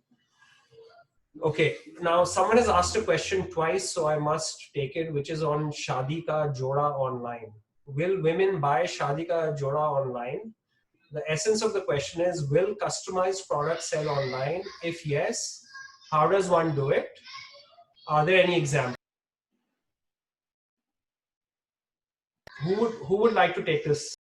Okay, now someone has asked a question twice, so I must take it, which is on Shadi Ka Joda online. Will women buy Shadi Ka Joda online? the essence of the question is, will customized products sell online? If yes, how does one do it? Are there any examples? Who would like to take this?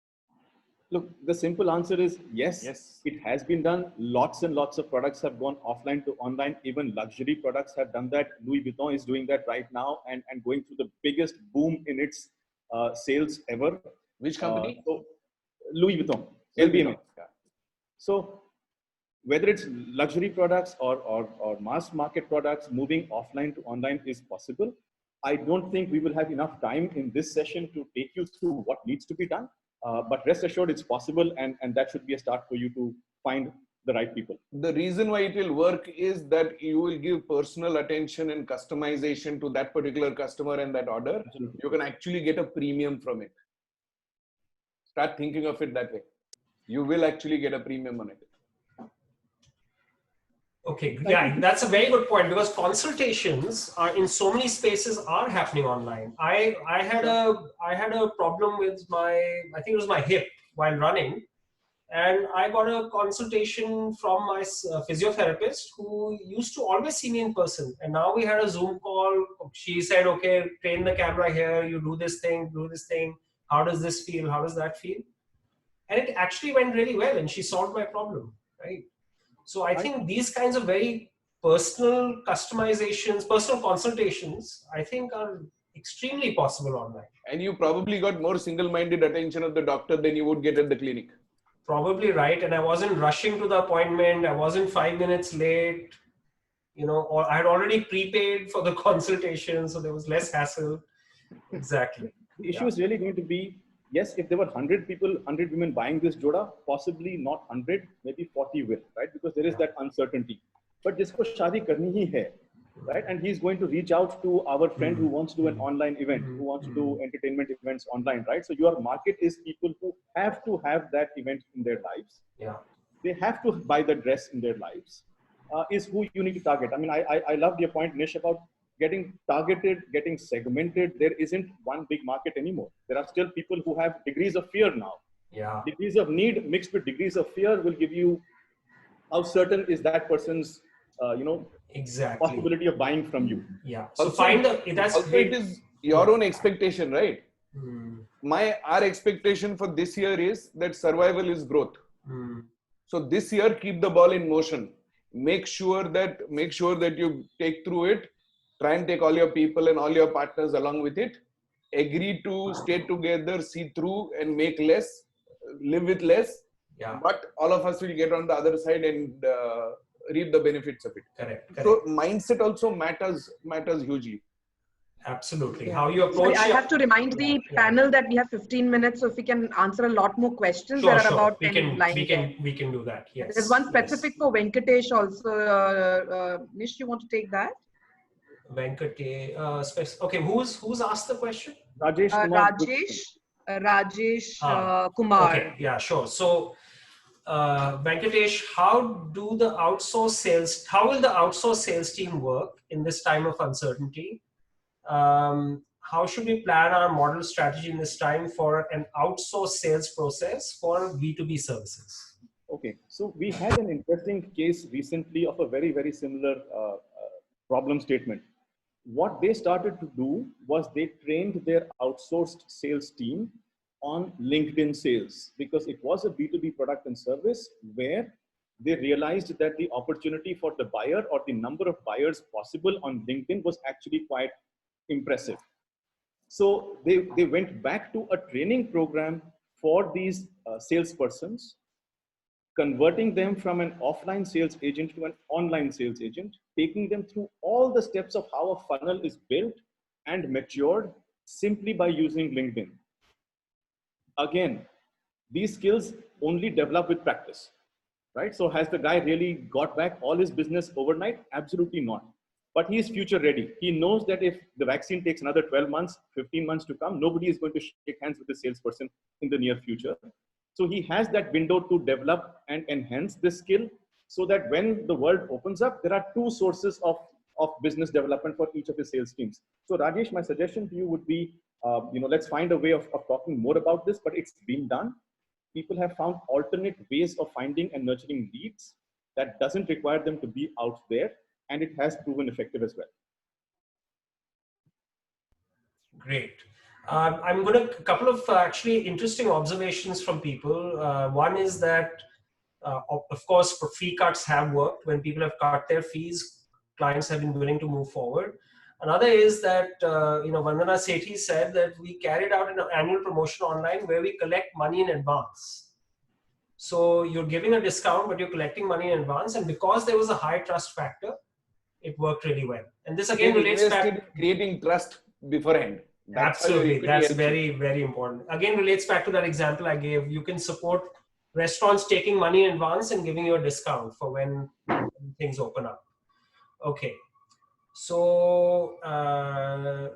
Look, the simple answer is yes. Yes. It has been done. Lots and lots of products have gone offline to online. Even luxury products have done that. Louis Vuitton is doing that right now and going through the biggest boom in its sales ever. Which company? So Louis Vuitton, Louis LVMH. Vuitton, yeah. So whether it's luxury products or mass market products, moving offline to online is possible. I don't think we will have enough time in this session to take you through what needs to be done. But rest assured, it's possible, and that should be a start for you to find the right people. The reason why it will work is that you will give personal attention and customization to that particular customer and that order. Absolutely. You can actually get a premium from it. Start thinking of it that way. You will actually get a premium on it. Okay, yeah, that's a very good point, because consultations are in so many spaces are happening online. I had a problem with I think it was my hip while running, and I got a consultation from my physiotherapist who used to always see me in person, and now we had a Zoom call. She said, okay, train the camera here, you do this thing, how does this feel, how does that feel? And it actually went really well, and she solved my problem, right? So I think these kinds of very personal customizations, personal consultations, I think are extremely possible online. And you probably got more single-minded attention of the doctor than you would get at the clinic. Probably right. And I wasn't rushing to the appointment. I wasn't 5 minutes late, or I had already prepaid for the consultation. So there was less hassle. Exactly. The issue is really going to be, yes, if there were 100 people, 100 women buying this Joda, possibly not 100, maybe 40 will, right? Because there is that uncertainty. But jisko shaadi karni hi hai, right? And he's going to reach out to our friend who wants to do an online event, who wants to do entertainment events online, right? So your market is people who have to have that event in their lives. Yeah. They have to buy the dress in their lives, is who you need to target. I mean, I loved your point, Nish, about getting targeted, getting segmented. There isn't one big market anymore. There are still people who have degrees of fear now. Yeah. Degrees of need mixed with degrees of fear will give you how certain is that person's, exactly possibility of buying from you. Yeah. So it is your own expectation, right? Our expectation for this year is that survival is growth. So this year, keep the ball in motion. Make sure that you take through it. Try and take all your people and all your partners along with it. Agree to stay together, see through, and make less, live with less. Yeah. But all of us will get on the other side and reap the benefits of it. Correct. So mindset also matters hugely. Absolutely. Yeah. How you approach. I have to remind the panel that we have 15 minutes, so if we can answer a lot more questions. Sure, there are sure. about we 10 lines. We can do that. Yes. There's one specific for Venkatesh also. Nish, you want to take that? Venkatesh. Okay, who's asked the question? Rajesh Kumar. Okay, yeah, sure. So, Venkatesh, how will the outsource sales team work in this time of uncertainty? How should we plan our model strategy in this time for an outsourced sales process for B2B services? Okay, so we had an interesting case recently of a very, very similar problem statement. What they started to do was they trained their outsourced sales team on LinkedIn sales, because it was a B2B product and service where they realized that the opportunity for the buyer or the number of buyers possible on LinkedIn was actually quite impressive. So they went back to a training program for these salespersons, converting them from an offline sales agent to an online sales agent, taking them through all the steps of how a funnel is built and matured simply by using LinkedIn. Again, these skills only develop with practice, right? So has the guy really got back all his business overnight? Absolutely not. But he is future ready. He knows that if the vaccine takes another 12 months, 15 months to come, nobody is going to shake hands with the salesperson in the near future. So he has that window to develop and enhance this skill so that when the world opens up, there are two sources of business development for each of the sales teams. So Rajesh, my suggestion to you would be, let's find a way of talking more about this, but it's been done. people have found alternate ways of finding and nurturing leads that doesn't require them to be out there, and it has proven effective as well. Great. I'm going to, a couple of actually interesting observations from people. One is that, of course, fee cuts have worked. When people have cut their fees, clients have been willing to move forward. Another is that, Vandana Sethi said that we carried out an annual promotion online where we collect money in advance. So you're giving a discount, but you're collecting money in advance. And because there was a high trust factor, it worked really well. And this again relates back to creating trust beforehand. Absolutely. That's very, very important. Again, relates back to that example I gave. You can support restaurants taking money in advance and giving you a discount for when things open up. Okay. So, Archana,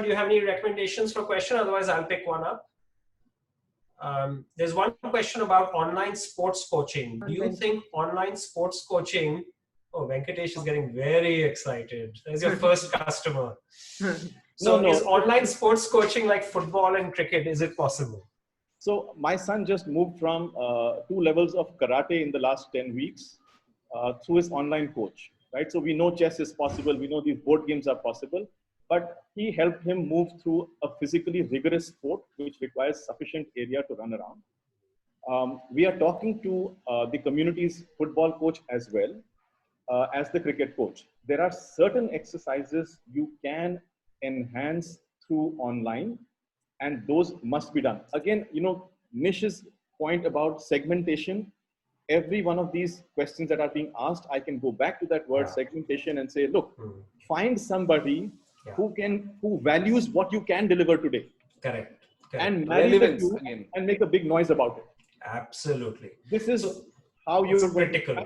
do you have any recommendations for a question? Otherwise, I'll pick one up. There's one question about online sports coaching. Do you think online sports coaching... Oh, Venkatesh is getting very excited. There's your first customer. So is online sports coaching like football and cricket? Is it possible? So my son just moved from 2 levels of karate in the last 10 weeks through his online coach, right? So we know chess is possible. We know these board games are possible, but he helped him move through a physically rigorous sport, which requires sufficient area to run around. We are talking to the community's football coach as well. As the cricket coach, there are certain exercises you can enhance through online, and those must be done. Again, Nish's point about segmentation, every one of these questions that are being asked, I can go back to that word segmentation and say, look, find somebody who values what you can deliver today. Correct. And marry the two and make a big noise about it. Absolutely. This is how you're critical.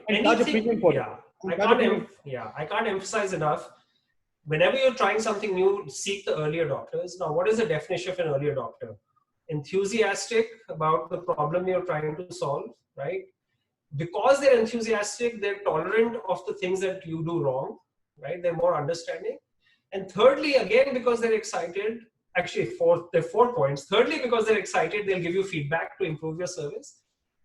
I can't emphasize enough. Whenever you're trying something new, seek the early adopters. Now, what is the definition of an early adopter? Enthusiastic about the problem you're trying to solve, right? Because they're enthusiastic, they're tolerant of the things that you do wrong, right? They're more understanding. And thirdly, again, because they're excited, actually, there are 4 points. Thirdly, because they're excited, they'll give you feedback to improve your service.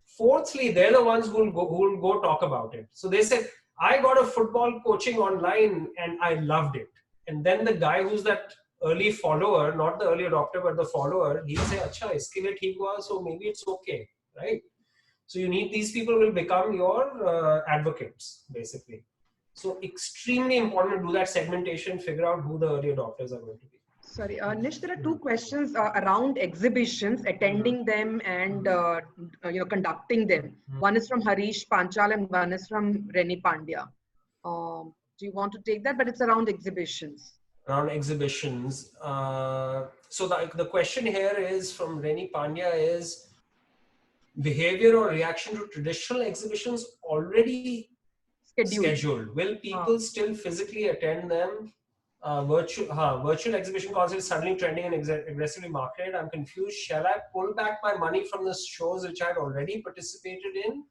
Fourthly, they're the ones who will go talk about it. So they said, I got a football coaching online and I loved it. And then the guy who's that early follower, not the early adopter, but the follower, he'll say, Acha, iske liye theek hua, so maybe it's okay, right? So you need, these people will become your advocates, basically. So extremely important to do that segmentation, figure out who the early adopters are going to be. Sorry, Nish, there are 2 questions around exhibitions, attending them and conducting them. One is from Harish Panchal and one is from Reni Pandya. Do you want to take that? But it's around exhibitions. Around exhibitions. So the question here is from Reni Pandya is behavior or reaction to traditional exhibitions already scheduled. Will people still physically attend them? Virtual exhibition concept is suddenly trending and aggressively marketed. I'm confused. Shall I pull back my money from the shows which I had already participated in,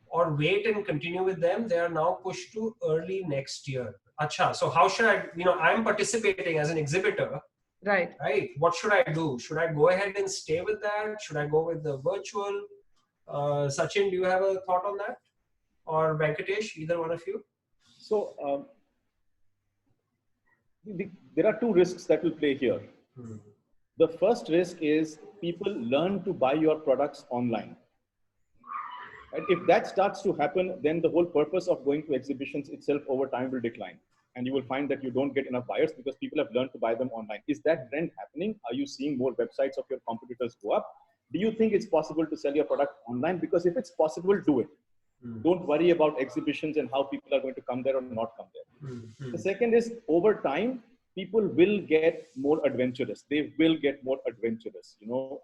or wait and continue with them? They are now pushed to early next year. Acha. So how should I, I'm participating as an exhibitor. Right. Right. What should I do? Should I go ahead and stay with that? Should I go with the virtual? Sachin, do you have a thought on that? Or Venkatesh, either one of you? So, there are 2 risks that will play here. The first risk is people learn to buy your products online. And if that starts to happen, then the whole purpose of going to exhibitions itself over time will decline. And you will find that you don't get enough buyers because people have learned to buy them online. Is that trend happening? Are you seeing more websites of your competitors go up? Do you think it's possible to sell your product online? Because if it's possible, do it. Don't worry about exhibitions and how people are going to come there or not come there. The second is, over time, people will get more adventurous. They will get more adventurous.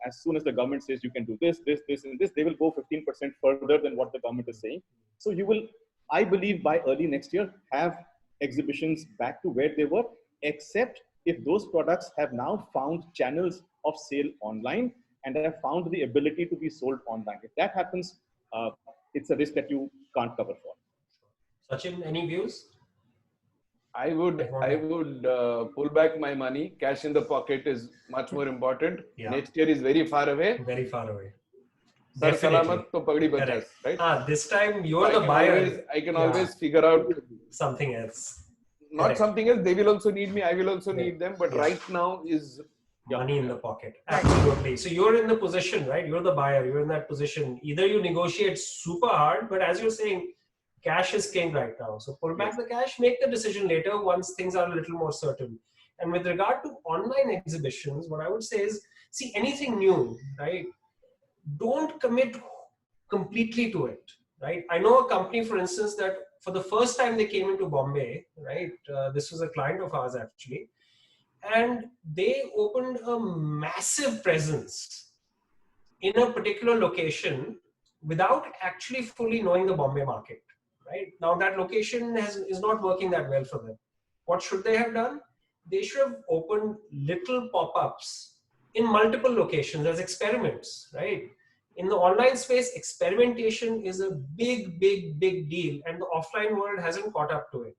As soon as the government says you can do this, this, this, and this, they will go 15% further than what the government is saying. So you will, I believe, by early next year, have exhibitions back to where they were, except if those products have now found channels of sale online and have found the ability to be sold online. If that happens, it's a risk that you can't cover for. Sachin, any views? I would pull back my money. Cash in the pocket is much more important. Yeah. Next year is very far away. Very far away. Sar Definitely. salamat to pagdi bachas, Correct. right? This time you're So the buyer. I can always figure out Something else. not Correct. something else. They will also need me. I will also need them. But Yeah. right now is Money in the pocket. Absolutely. So you're in the position, right? You're the buyer. You're in that position. Either you negotiate super hard, but as you're saying, cash is king right now. So pull back the cash, make the decision later once things are a little more certain. And with regard to online exhibitions, what I would say is, see, anything new, right? Don't commit completely to it, right? I know a company, for instance, that for the first time they came into Bombay, right? This was a client of ours actually. And they opened a massive presence in a particular location without actually fully knowing the Bombay market, right? Now that location is not working that well for them. What should they have done? They should have opened little pop-ups in multiple locations as experiments, right? In the online space, experimentation is a big deal, and the offline world hasn't caught up to it.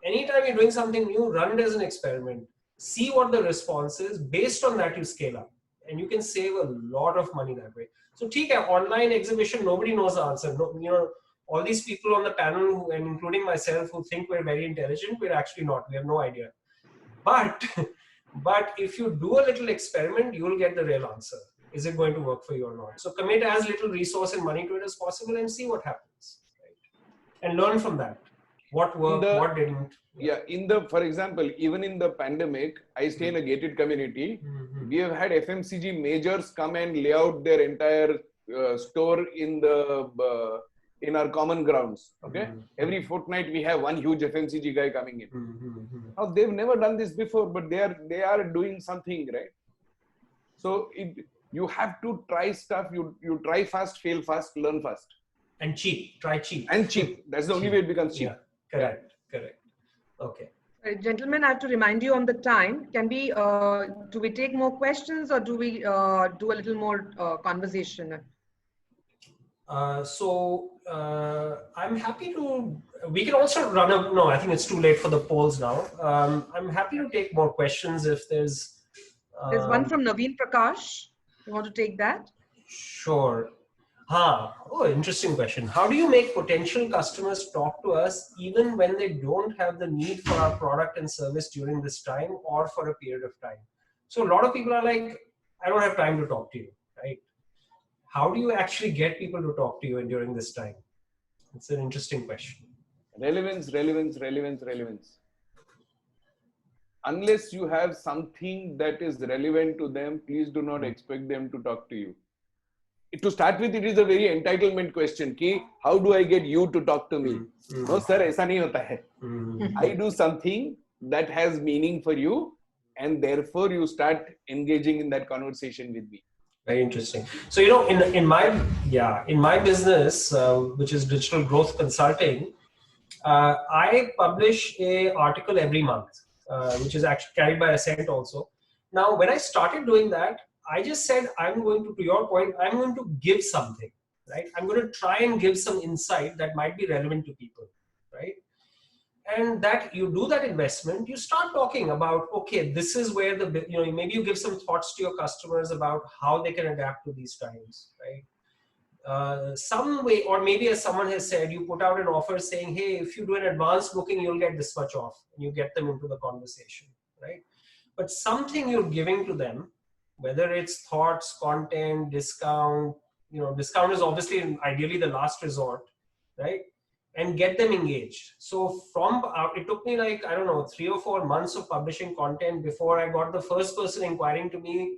Anytime you're doing something new, run it as an experiment. See what the response is. Based on that, you scale up, and you can save a lot of money that way. So, online exhibition, nobody knows the answer. No, all these people on the panel, and including myself, who think we're very intelligent, we're actually not. We have no idea. But if you do a little experiment, you will get the real answer. Is it going to work for you or not? So commit as little resource and money to it as possible and see what happens, right? And learn from that. What worked, what didn't. Yeah, for example, even in the pandemic, I stay in a gated community. We have had FMCG majors come and lay out their entire store in our common grounds. Okay, every fortnight we have one huge FMCG guy coming in. Now they've never done this before, but they are doing something, right? So you have to try stuff. You try fast, fail fast, learn fast, and cheap. Try cheap. And cheap. That's the only way it becomes cheap. Yeah. Correct. Okay. Gentlemen, I have to remind you on the time. Can we, do we take more questions, or do we do a little more conversation? I'm happy to, we can also run a, no, I think it's too late for the polls now. I'm happy to take more questions if there's. There's one from Naveen Prakash. You want to take that? Sure. Oh, interesting question. How do you make potential customers talk to us even when they don't have the need for our product and service during this time or for a period of time? So a lot of people are like, I don't have time to talk to you, right? How do you actually get people to talk to you during this time? It's an interesting question. Relevance. Unless you have something that is relevant to them, please do not expect them to talk to you. To start with, it is a very entitlement question. Ki, how do I get you to talk to me? No, sir, aisa nahi hota hai. I do something that has meaning for you, and therefore you start engaging in that conversation with me. Very interesting. So, you know, in my business, which is digital growth consulting, I publish an article every month, which is actually carried by ASCENT also. Now, when I started doing that, I just said, I'm going to your point, I'm going to give something, right? I'm going to try and give some insight that might be relevant to people, right? And that you do that investment, you start talking about, okay, this is where maybe you give some thoughts to your customers about how they can adapt to these times, right? Some way, or maybe as someone has said, you put out an offer saying, hey, if you do an advanced booking, you'll get this much off, and you get them into the conversation, right? But something you're giving to them, whether it's thoughts, content, discount, discount is obviously ideally the last resort, right? And get them engaged. So it took me like, I don't know, 3 or 4 months of publishing content before I got the first person inquiring to me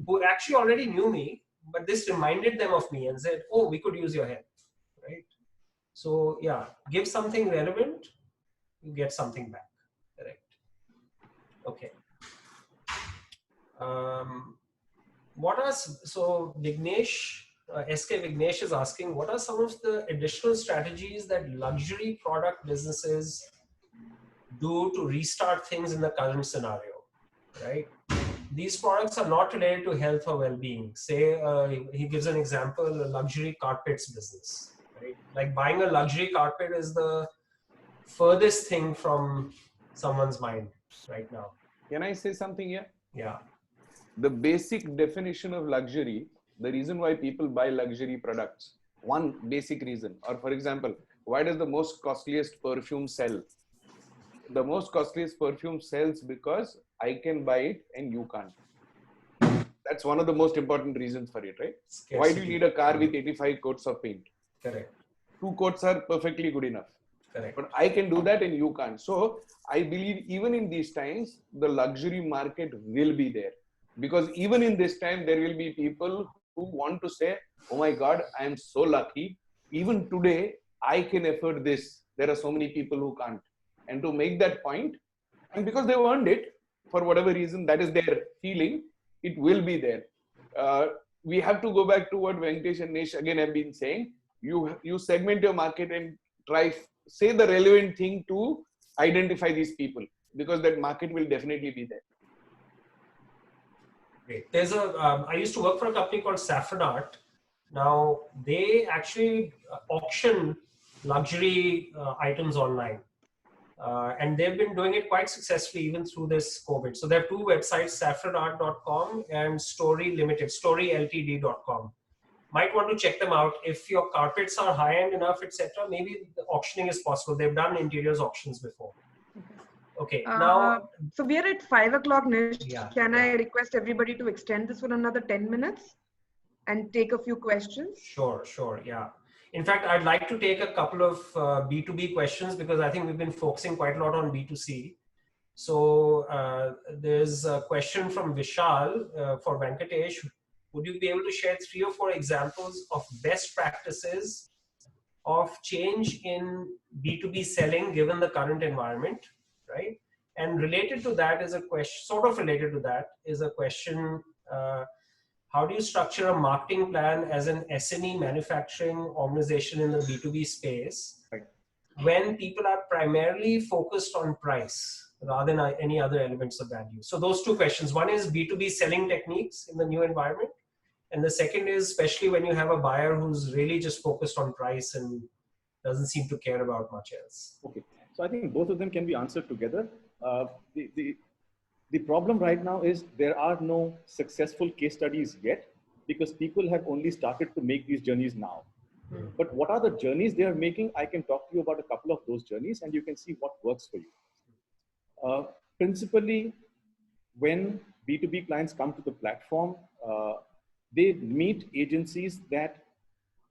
who actually already knew me, but this reminded them of me and said, oh, we could use your help, right? So yeah, give something relevant, you get something back, correct? Okay. Vignesh, SK Vignesh is asking, what are some of the additional strategies that luxury product businesses do to restart things in the current scenario, right? These products are not related to health or well-being. Say, he gives an example, a luxury carpets business, right? Like buying a luxury carpet is the furthest thing from someone's mind right now. Can I say something here? Yeah. The basic definition of luxury, the reason why people buy luxury products, one basic reason, or for example, why does the most costliest perfume sell? The most costliest perfume sells because I can buy it and you can't. That's one of the most important reasons for it, right? Scarcity. Why do you need a car with 85 coats of paint? Correct. 2 coats are perfectly good enough. Correct. But I can do that and you can't. So I believe even in these times, the luxury market will be there. Because even in this time, there will be people who want to say, oh my God, I am so lucky. Even today, I can afford this. There are so many people who can't. And to make that point, and because they've earned it, for whatever reason, that is their feeling, it will be there. We have to go back to what Venkatesh and Nish again have been saying. You segment your market and say the relevant thing to identify these people, because that market will definitely be there. Great. There's I used to work for a company called Saffron Art. Now they actually auction luxury items online. And they've been doing it quite successfully even through this COVID. So there are 2 websites, saffronart.com and storyltd.com. Might want to check them out. If your carpets are high-end enough, etc., maybe the auctioning is possible. They've done interiors auctions before. Okay, now... So we are at 5 o'clock, Nish. Yeah. Can I request everybody to extend this for another 10 minutes and take a few questions? Sure, yeah. In fact, I'd like to take a couple of B2B questions because I think we've been focusing quite a lot on B2C. So there's a question from Vishal for Venkatesh. Would you be able to share 3 or 4 examples of best practices of change in B2B selling given the current environment, right? And related to that is a question, sort of related to that is a question, how do you structure a marketing plan as an SME manufacturing organization in the B2B space when people are primarily focused on price rather than any other elements of value? So those 2 questions. One is B2B selling techniques in the new environment. And the second is especially when you have a buyer who's really just focused on price and doesn't seem to care about much else. Okay. So I think both of them can be answered together. The problem right now is there are no successful case studies yet because people have only started to make these journeys now. But what are the journeys they are making? I can talk to you about a couple of those journeys and you can see what works for you. Principally, when B2B clients come to the platform, they meet agencies that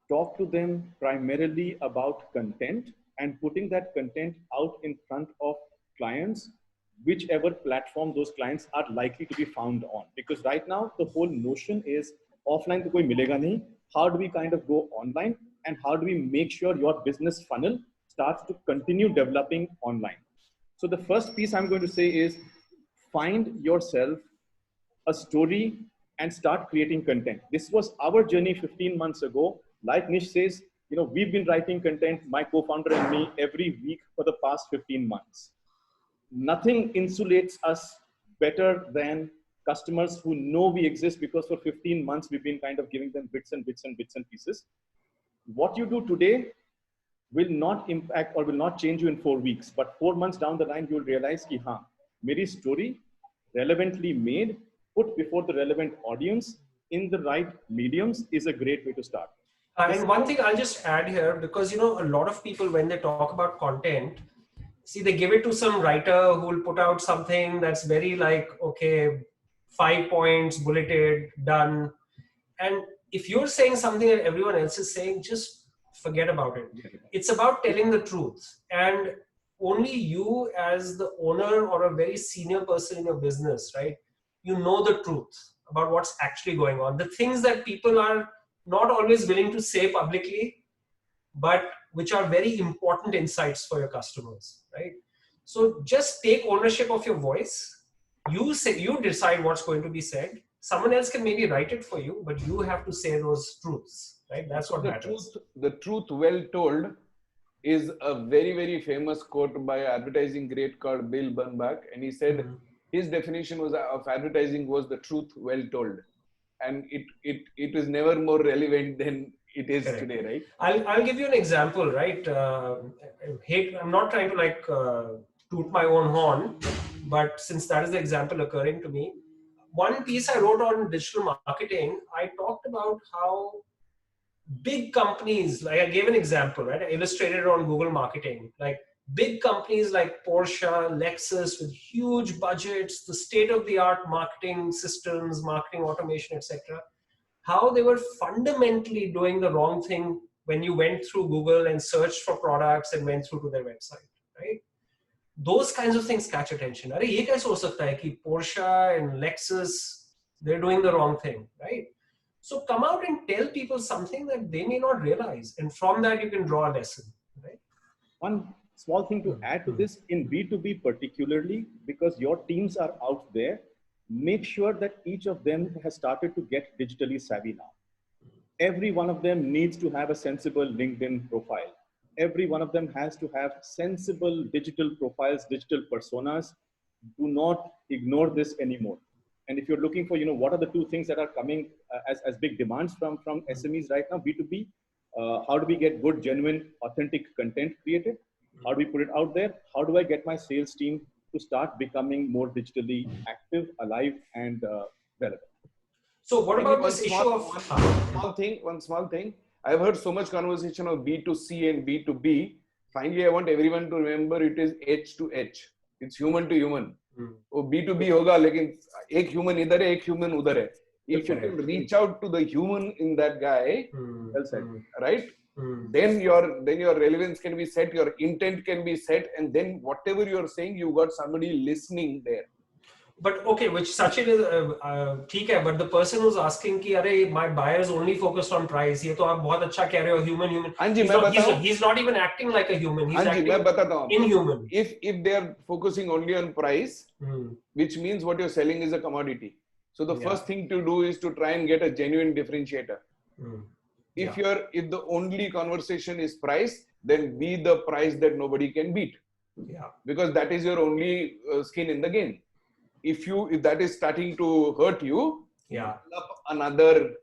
talk to them primarily about content and putting that content out in front of clients, whichever platform those clients are likely to be found on. Because right now, the whole notion is offline to koi milega nahi. How do we kind of go online and how do we make sure your business funnel starts to continue developing online? So the first piece I'm going to say is find yourself a story and start creating content. This was our journey 15 months ago. Like Nish says, you know, we've been writing content, my co-founder and me, every week for the past 15 months. Nothing insulates us better than customers who know we exist, because for 15 months, we've been kind of giving them bits and pieces. What you do today will not impact or will not change you in 4 weeks, but 4 months down the line, you'll realize ki haan, meri story relevantly made, put before the relevant audience in the right mediums is a great way to start. And one thing I'll just add here, because, you know, a lot of people, when they talk about content, see, they give it to some writer who will put out something that's very like, okay, 5 points, bulleted, done. And if you're saying something that everyone else is saying, just forget about it. It's about telling the truth. And only you as the owner or a very senior person in your business, right? You know the truth about what's actually going on. The things that people are not always willing to say publicly, but which are very important insights for your customers, right? So just take ownership of your voice. You decide what's going to be said. Someone else can maybe write it for you, but you have to say those truths, right? That's what matters. The truth well told is a very, very famous quote by advertising great called Bill Bernbach. And he said, his definition of advertising was the truth well told. And it is never more relevant than it is today, right? I'll give you an example, right? I'm not trying to toot my own horn, but since that is the example occurring to me, one piece I wrote on digital marketing, I talked about how big companies, like I gave an example, right? I illustrated it on Google Marketing, like big companies like Porsche, Lexus with huge budgets, the state-of-the-art marketing systems, marketing automation, etc. How they were fundamentally doing the wrong thing when you went through Google and searched for products and went through to their website, right? Those kinds of things catch attention. अरे ये कैसे हो सकता है कि Porsche and Lexus, they're doing the wrong thing, right? So come out and tell people something that they may not realize, and from that you can draw a lesson, right? One small thing to add to this, in B2B particularly, because your teams are out there, make sure that each of them has started to get digitally savvy now. Every one of them needs to have a sensible LinkedIn profile. Every one of them has to have sensible digital profiles, digital personas. Do not ignore this anymore. And if you're looking for, what are the two things that are coming as big demands from SMEs right now, B2B, how do we get good, genuine, authentic content created? How do we put it out there? How do I get my sales team to start becoming more digitally active, alive, and relevant? So what about this issue of one small thing? I've heard so much conversation of B2C and B2B. Finally, I want everyone to remember it is H to H. It's human to human. वो B2B होगा, लेकिन एक human इधर है, एक human उधर है. If you can reach out to the human in that guy, well said, right? Then your relevance can be set, your intent can be set, and then whatever you're saying, you got somebody listening there. But okay, which Sachin is ठीक है, but the person who's asking कि अरे my buyer is only focused on price, ये तो आप बहुत अच्छा कह रहे हो, human. He's not even acting like a human. He's acting inhuman. If they are focusing only on price, which means what you're selling is a commodity. So the first thing to do is to try and get a genuine differentiator. If the only conversation is price, then be the price that nobody can beat. Yeah. Because that is your only skin in the game. If that is starting to hurt you, up another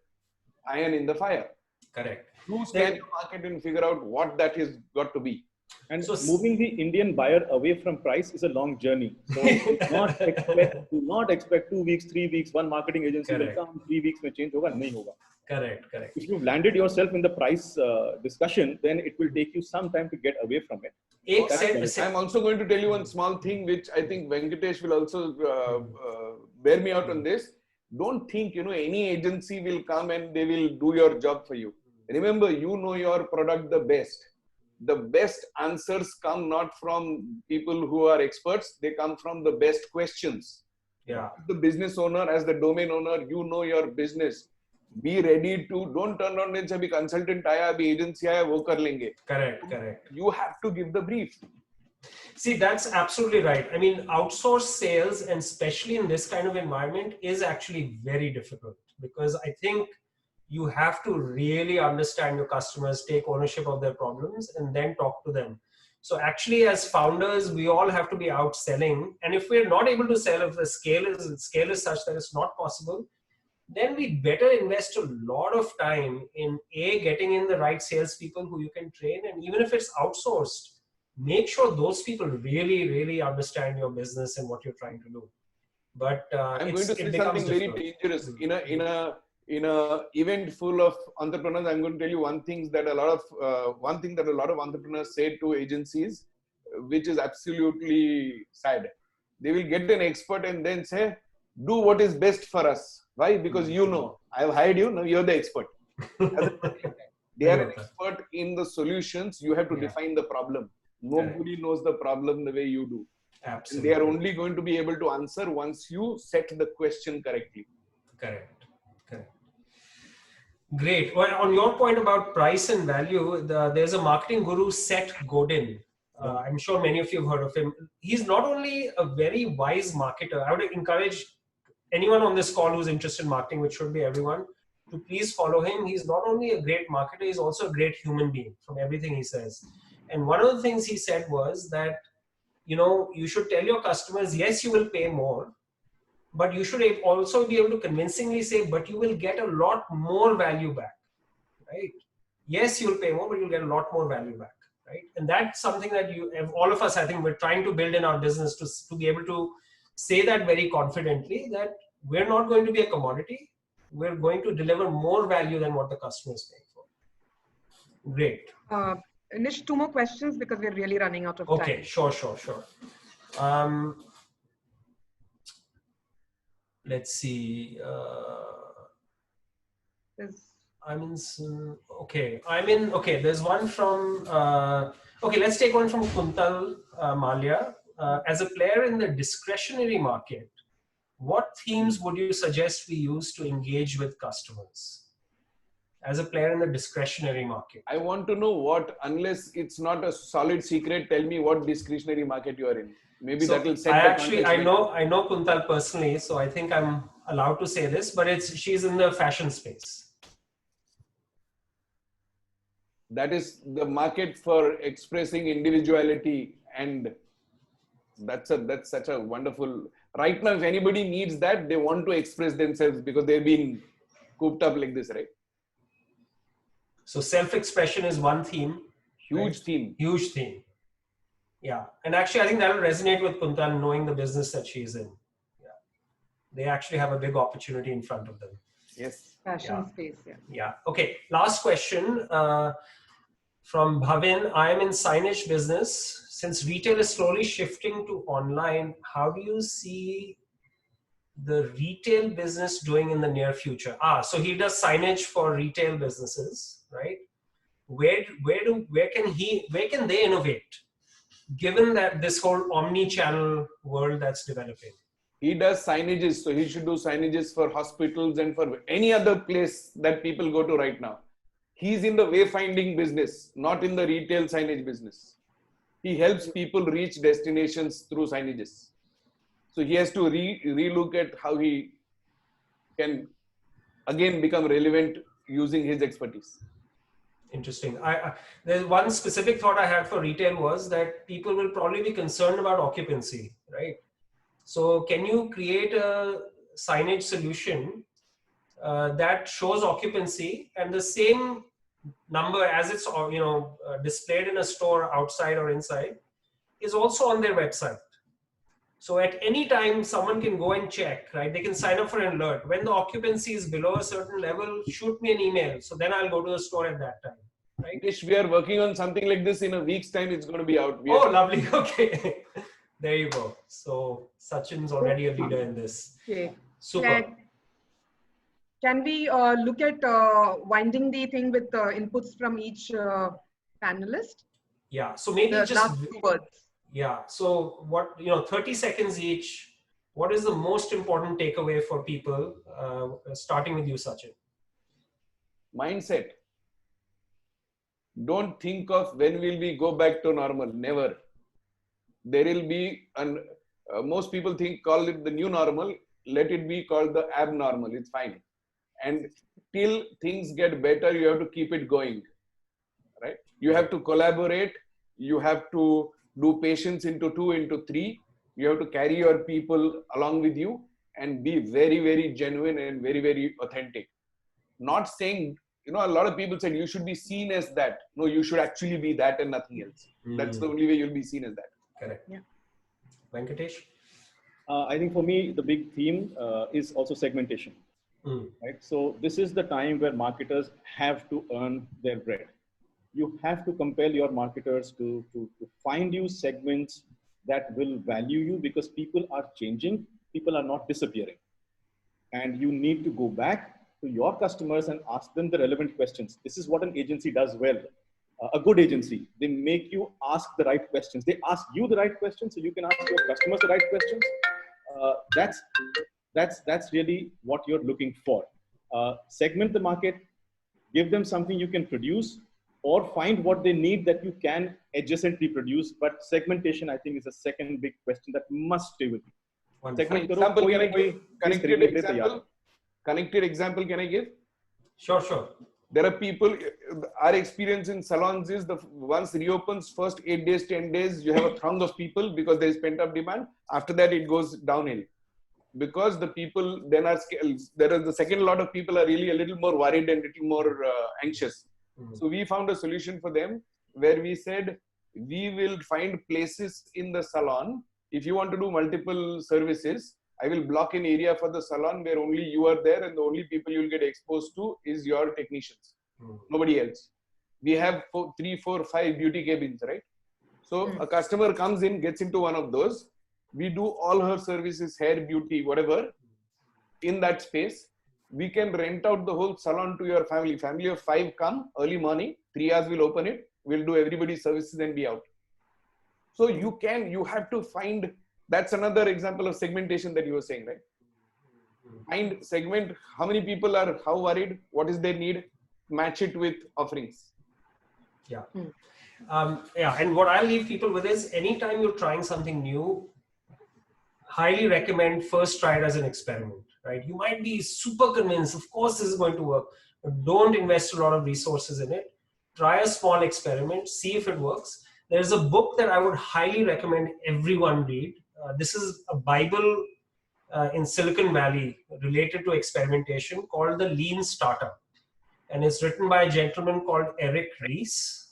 iron in the fire. Correct. You scan the market and figure out what that has got to be. And so moving the Indian buyer away from price is a long journey. So do not expect 2 weeks, 3 weeks, one marketing agency will come, 3 weeks may change hoga, nahi hoga. Correct. If you've landed yourself in the price discussion, then it will take you some time to get away from it. I'm also going to tell you one small thing, which I think Venkatesh will also bear me out on this. Don't think, any agency will come and they will do your job for you. Remember, you know your product the best. The best answers come not from people who are experts. They come from the best questions. Yeah. As the business owner, as the domain owner, you know your business. Be ready to, don't turn around and say, abhi consultant aaya, abhi agency aaya, wo kar lenge. Correct. You have to give the brief. See, that's absolutely right. I mean, outsourced sales, and especially in this kind of environment, is actually very difficult, because I think you have to really understand your customers, take ownership of their problems, and then talk to them. So actually, as founders, we all have to be out selling. And if we're not able to sell, if the scale is such that it's not possible, then we better invest a lot of time in getting in the right salespeople who you can train. And even if it's outsourced, make sure those people really, really understand your business and what you're trying to do. But I'm going to say something very dangerous. In a event full of entrepreneurs, I'm going to tell you one thing that a lot of entrepreneurs say to agencies, which is absolutely sad. They will get an expert and then say, do what is best for us. Why? Because I've hired you, now you're the expert. They are an expert in the solutions. You have to define the problem. Nobody knows the problem the way you do. Absolutely. And they are only going to be able to answer once you set the question correctly. Correct. Great. Well, on your point about price and value, there's a marketing guru, Seth Godin. I'm sure many of you have heard of him. He's not only a very wise marketer. I would encourage anyone on this call who's interested in marketing, which should be everyone, to please follow him. He's not only a great marketer, he's also a great human being from everything he says. And one of the things he said was that, you should tell your customers, yes, you will pay more, but you should also be able to convincingly say, but you will get a lot more value back, right? Yes, you'll pay more, but you'll get a lot more value back, right? And that's something that all of us, I think, we're trying to build in our business to be able to say that very confidently, that we're not going to be a commodity. We're going to deliver more value than what the customer is paying for. Great. Nish, 2 more questions because we're really running out of time. Okay, sure. Let's see. Okay, there's one from, let's take one from Kuntal Malia. As a player in the discretionary market, what themes would you suggest we use to engage with customers? As a player in the discretionary market. I want to know what, unless it's not a solid secret, tell me what discretionary market you are in. Maybe that will set the context. I know Kuntal personally, so I think I'm allowed to say this, but she's in the fashion space. That is the market for expressing individuality, and that's such a wonderful. Right now, if anybody needs that, they want to express themselves because they've been cooped up like this, right? So self-expression is one theme. Huge theme. Huge theme. Yeah. And actually, I think that will resonate with Kuntal, knowing the business that she's in. Yeah. They actually have a big opportunity in front of them. Yes. Fashion space, yeah. Yeah. Okay. Last question from Bhavin. I am in signage business. Since retail is slowly shifting to online, how do you see the retail business doing in the near future? So he does signage for retail businesses, right? Where can they innovate, given that this whole omni-channel world that's developing? He does signages, so he should do signages for hospitals and for any other place that people go to right now. He's in the wayfinding business, not in the retail signage business. He helps people reach destinations through signages. So he has to relook at how he can again become relevant using his expertise. Interesting. There's one specific thought I had for retail was that people will probably be concerned about occupancy, right? So can you create a signage solution that shows occupancy and the same number as it's displayed in a store outside or inside is also on their website? So at any time, someone can go and check, right? They can sign up for an alert. When the occupancy is below a certain level, shoot me an email. So then I'll go to the store at that time, right? Nish, we are working on something like this. In a week's time, it's going to be out. Lovely. Okay. There you go. So Sachin's already a leader in this. Okay. Super. Can we look at winding the thing with inputs from each panelist? Yeah. So maybe the just last 2 words. Yeah. So 30 seconds each. What is the most important takeaway for people? Starting with you, Sachin. Mindset. Don't think of when will we go back to normal. Never. There will be, most people call it the new normal. Let it be called the abnormal. It's fine. And till things get better, you have to keep it going, right? You have to collaborate. You have to do patience into 2, into 3. You have to carry your people along with you and be very, very genuine and very, very authentic. Not saying, a lot of people said you should be seen as that. No, you should actually be that and nothing else. That's the only way you'll be seen as that. Correct. Yeah. Venkatesh? I think for me, the big theme is also segmentation. Right? So this is the time where marketers have to earn their bread. You have to compel your marketers to find you segments that will value you, because people are changing, people are not disappearing. And you need to go back to your customers and ask them the relevant questions. This is what an agency does well. A good agency, they make you ask the right questions. They ask you the right questions so you can ask your customers the right questions. That's really what you're looking for. Segment the market, give them something you can produce, or find what they need that you can adjacently produce. But segmentation, I think, is a second big question that must stay with you. Example, can I give? Connected example, can I give? Sure. There are people, our experience in salons is once reopens, first 8 days, 10 days, you have a throng of people because there is pent up demand. After that, it goes downhill. Because the people then the second lot of people are really a little more worried and a little more anxious. So we found a solution for them. where we said, we will find places in the salon. If you want to do multiple services, I will block an area for the salon where only you are there and the only people you'll get exposed to is your technicians. Nobody else. We have 3, 4, 5 beauty cabins, right? So a customer comes in, gets into one of those. We do all her services, hair, beauty, whatever, in that space. We can rent out the whole salon to your family. Family of 5 come early morning, 3 hours we'll open it. We'll do everybody's services and be out. So you have to find, that's another example of segmentation that you were saying, right? Find, segment, how many people are, how worried, what is their need, match it with offerings. Yeah. And what I leave people with is, anytime you're trying something new, highly recommend first try it as an experiment, right? You might be super convinced, of course this is going to work, but don't invest a lot of resources in it. Try a small experiment, see if it works. There's a book that I would highly recommend everyone read. This is a Bible in Silicon Valley related to experimentation, called The Lean Startup. And it's written by a gentleman called Eric Ries.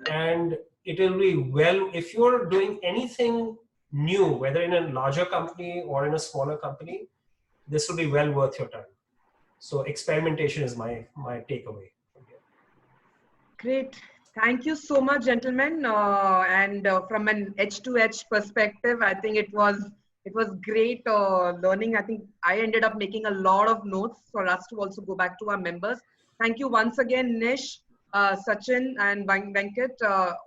And it will be if you're doing anything new, whether in a larger company or in a smaller company, this will be well worth your time. So experimentation is my takeaway. Great. Thank you so much, gentlemen. From an edge-to-edge perspective, I think it was great learning. I think I ended up making a lot of notes for us to also go back to our members. Thank you once again, Nish, Sachin, and Venkat.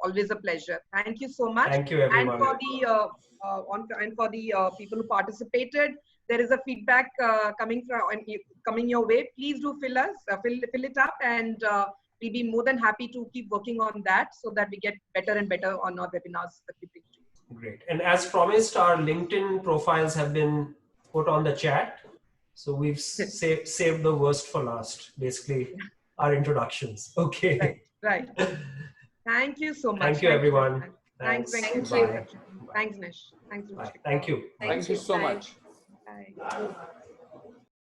Always a pleasure. Thank you so much. Thank you, everyone. And for the people who participated, there is a feedback coming your way. Please do fill it up, and we'll be more than happy to keep working on that so that we get better and better on our webinars that we bring to you. Great. And as promised, our LinkedIn profiles have been put on the chat. So we've saved the worst for last, basically, our introductions. Okay. Right. Thank you so much. Thank you, everyone. Thanks. Bye. Thanks, Nish. Thanks, Nish. Thank you. Thank you so much. Bye.